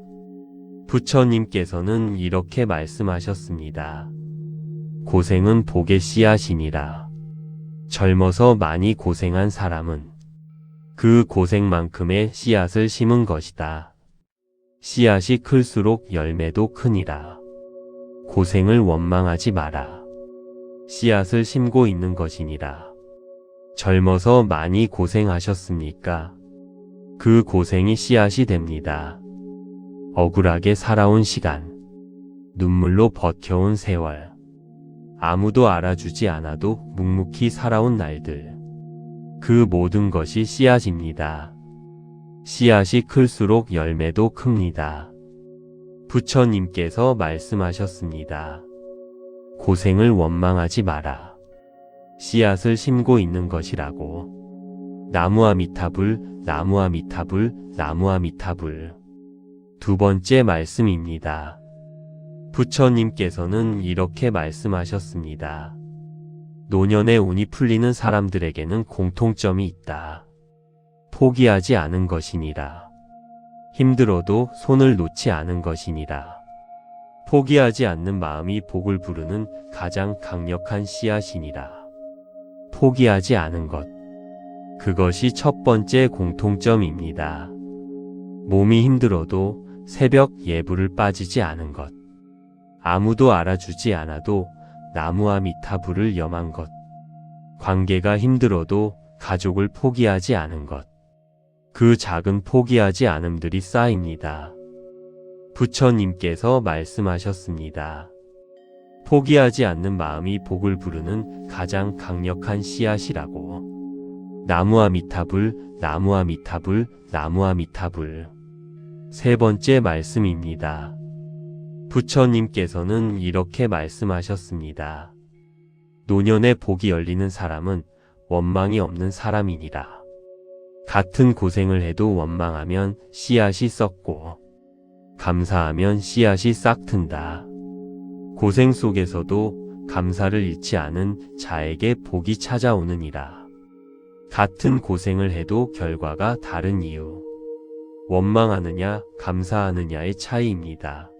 S1: 부처님께서는 이렇게 말씀하셨습니다. 고생은 복의 씨앗이니라. 젊어서 많이 고생한 사람은 그 고생만큼의 씨앗을 심은 것이다. 씨앗이 클수록 열매도 크니라. 고생을 원망하지 마라. 씨앗을 심고 있는 것이니라. 젊어서 많이 고생하셨습니까? 그 고생이 씨앗이 됩니다. 억울하게 살아온 시간, 눈물로 버텨온 세월, 아무도 알아주지 않아도 묵묵히 살아온 날들, 그 모든 것이 씨앗입니다. 씨앗이 클수록 열매도 큽니다. 부처님께서 말씀하셨습니다. 고생을 원망하지 마라. 씨앗을 심고 있는 것이라고. 나무아미타불, 나무아미타불, 나무아미타불. 두 번째 말씀입니다. 부처님께서는 이렇게 말씀하셨습니다. 노년에 운이 풀리는 사람들에게는 공통점이 있다. 포기하지 않은 것이니라. 힘들어도 손을 놓지 않은 것이니라. 포기하지 않는 마음이 복을 부르는 가장 강력한 씨앗이니라. 포기하지 않은 것. 그것이 첫 번째 공통점입니다. 몸이 힘들어도 새벽 예불을 빠지지 않은 것. 아무도 알아주지 않아도 나무아미타불을 염한 것. 관계가 힘들어도 가족을 포기하지 않은 것. 그 작은 포기하지 않음들이 쌓입니다. 부처님께서 말씀하셨습니다. 포기하지 않는 마음이 복을 부르는 가장 강력한 씨앗이라고. 나무아미타불, 나무아미타불, 나무아미타불. 세 번째 말씀입니다. 부처님께서는 이렇게 말씀하셨습니다. 노년에 복이 열리는 사람은 원망이 없는 사람이니라. 같은 고생을 해도 원망하면 씨앗이 썩고 감사하면 씨앗이 싹 튼다. 고생 속에서도 감사를 잃지 않은 자에게 복이 찾아오느니라. 같은 고생을 해도 결과가 다른 이유. 원망하느냐, 감사하느냐의 차이입니다.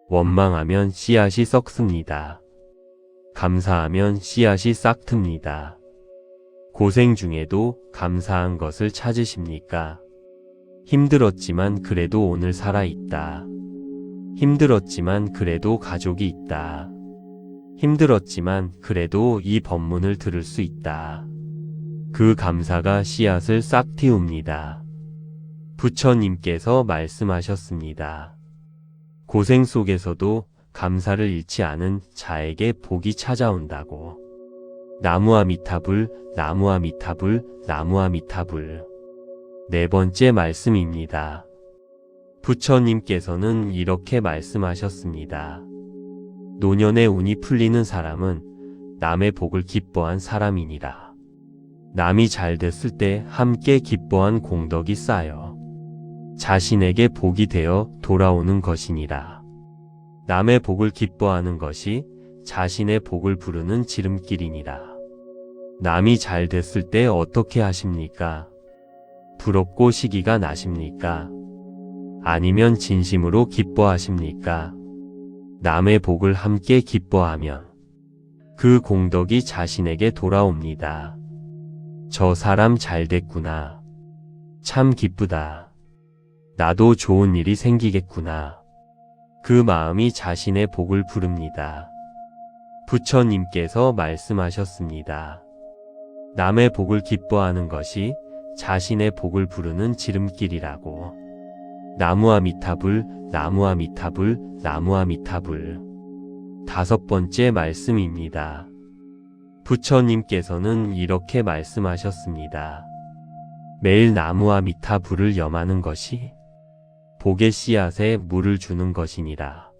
S1: 원망하면 씨앗이 썩습니다. 감사하면 씨앗이 싹 틉니다. 고생 중에도 감사한 것을 찾으십니까? 힘들었지만 그래도 오늘 살아있다. 힘들었지만 그래도 가족이 있다. 힘들었지만 그래도 이 법문을 들을 수 있다. 그 감사가 씨앗을 싹 틔웁니다. 부처님께서 말씀하셨습니다. 고생 속에서도 감사를 잃지 않은 자에게 복이 찾아온다고. 나무아미타불, 나무아미타불, 나무아미타불. 네 번째 말씀입니다. 부처님께서는 이렇게 말씀하셨습니다. 노년에 운이 풀리는 사람은 남의 복을 기뻐한 사람이니라. 남이 잘 됐을 때 함께 기뻐한 공덕이 쌓여 자신에게 복이 되어 돌아오는 것이니라. 남의 복을 기뻐하는 것이 자신의 복을 부르는 지름길이니라. 남이 잘 됐을 때 어떻게 하십니까? 부럽고 시기가 나십니까? 아니면 진심으로 기뻐하십니까? 남의 복을 함께 기뻐하면 그 공덕이 자신에게 돌아옵니다. 저 사람 잘 됐구나. 참 기쁘다. 나도 좋은 일이 생기겠구나. 그 마음이 자신의 복을 부릅니다. 부처님께서 말씀하셨습니다. 남의 복을 기뻐하는 것이 자신의 복을 부르는 지름길이라고. 나무아미타불, 나무아미타불, 나무아미타불. 5번째 말씀입니다. 부처님께서는 이렇게 말씀하셨습니다. 매일 나무아미타불을 염하는 것이 복의 씨앗에 물을 주는 것이니라.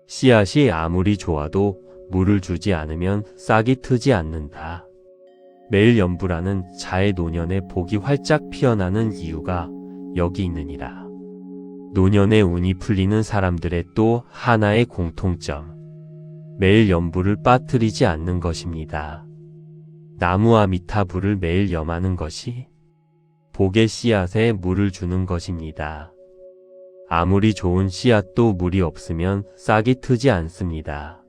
S1: 씨앗이 아무리 좋아도 물을 주지 않으면 싹이 트지 않는다. 매일 염불하는 자의 노년에 복이 활짝 피어나는 이유가 여기 있느니라. 노년에 운이 풀리는 사람들의 또 하나의 공통점. 매일 염불을 빠뜨리지 않는 것입니다. 나무아미타불을 매일 염하는 것이 복의 씨앗에 물을 주는 것입니다. 아무리 좋은 씨앗도 물이 없으면 싹이 트지 않습니다.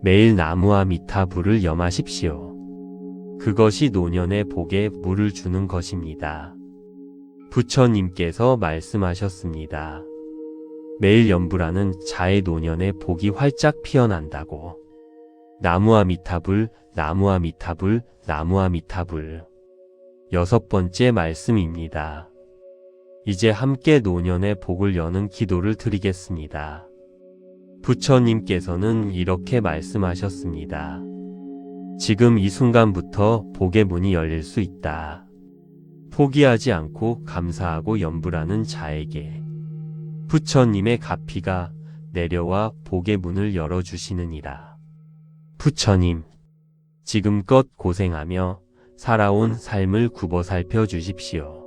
S1: 매일 나무아미타불을 염하십시오. 그것이 노년의 복에 물을 주는 것입니다. 부처님께서 말씀하셨습니다. 매일 염불하는 자의 노년에 복이 활짝 피어난다고. 나무아미타불, 나무아미타불, 나무아미타불. 6번째 말씀입니다. 이제 함께 노년의 복을 여는 기도를 드리겠습니다. 부처님께서는 이렇게 말씀하셨습니다. 지금 이 순간부터 복의 문이 열릴 수 있다. 포기하지 않고 감사하고 염불하는 자에게 부처님의 가피가 내려와 복의 문을 열어주시느니라. 부처님, 지금껏 고생하며 살아온 삶을 굽어 살펴 주십시오.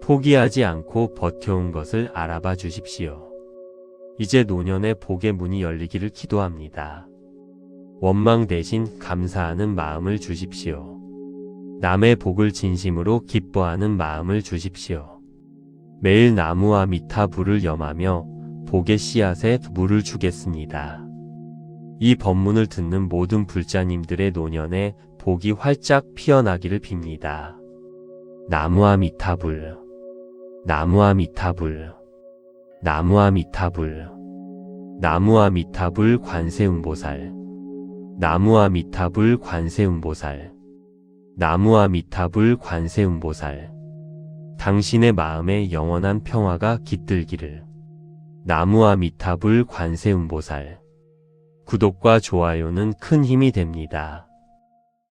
S1: 포기하지 않고 버텨온 것을 알아봐 주십시오. 이제 노년의 복의 문이 열리기를 기도합니다. 원망 대신 감사하는 마음을 주십시오. 남의 복을 진심으로 기뻐하는 마음을 주십시오. 매일 나무아미타불을 염하며 복의 씨앗에 물을 주겠습니다. 이 법문을 듣는 모든 불자님들의 노년에 복이 활짝 피어나기를 빕니다. 나무아미타불, 나무아미타불, 나무아미타불, 나무아미타불 관세음보살, 나무아미타불 관세음보살, 나무아미타불 관세음보살. 당신의 마음에 영원한 평화가 깃들기를. 나무아미타불 관세음보살. 구독과 좋아요는 큰 힘이 됩니다.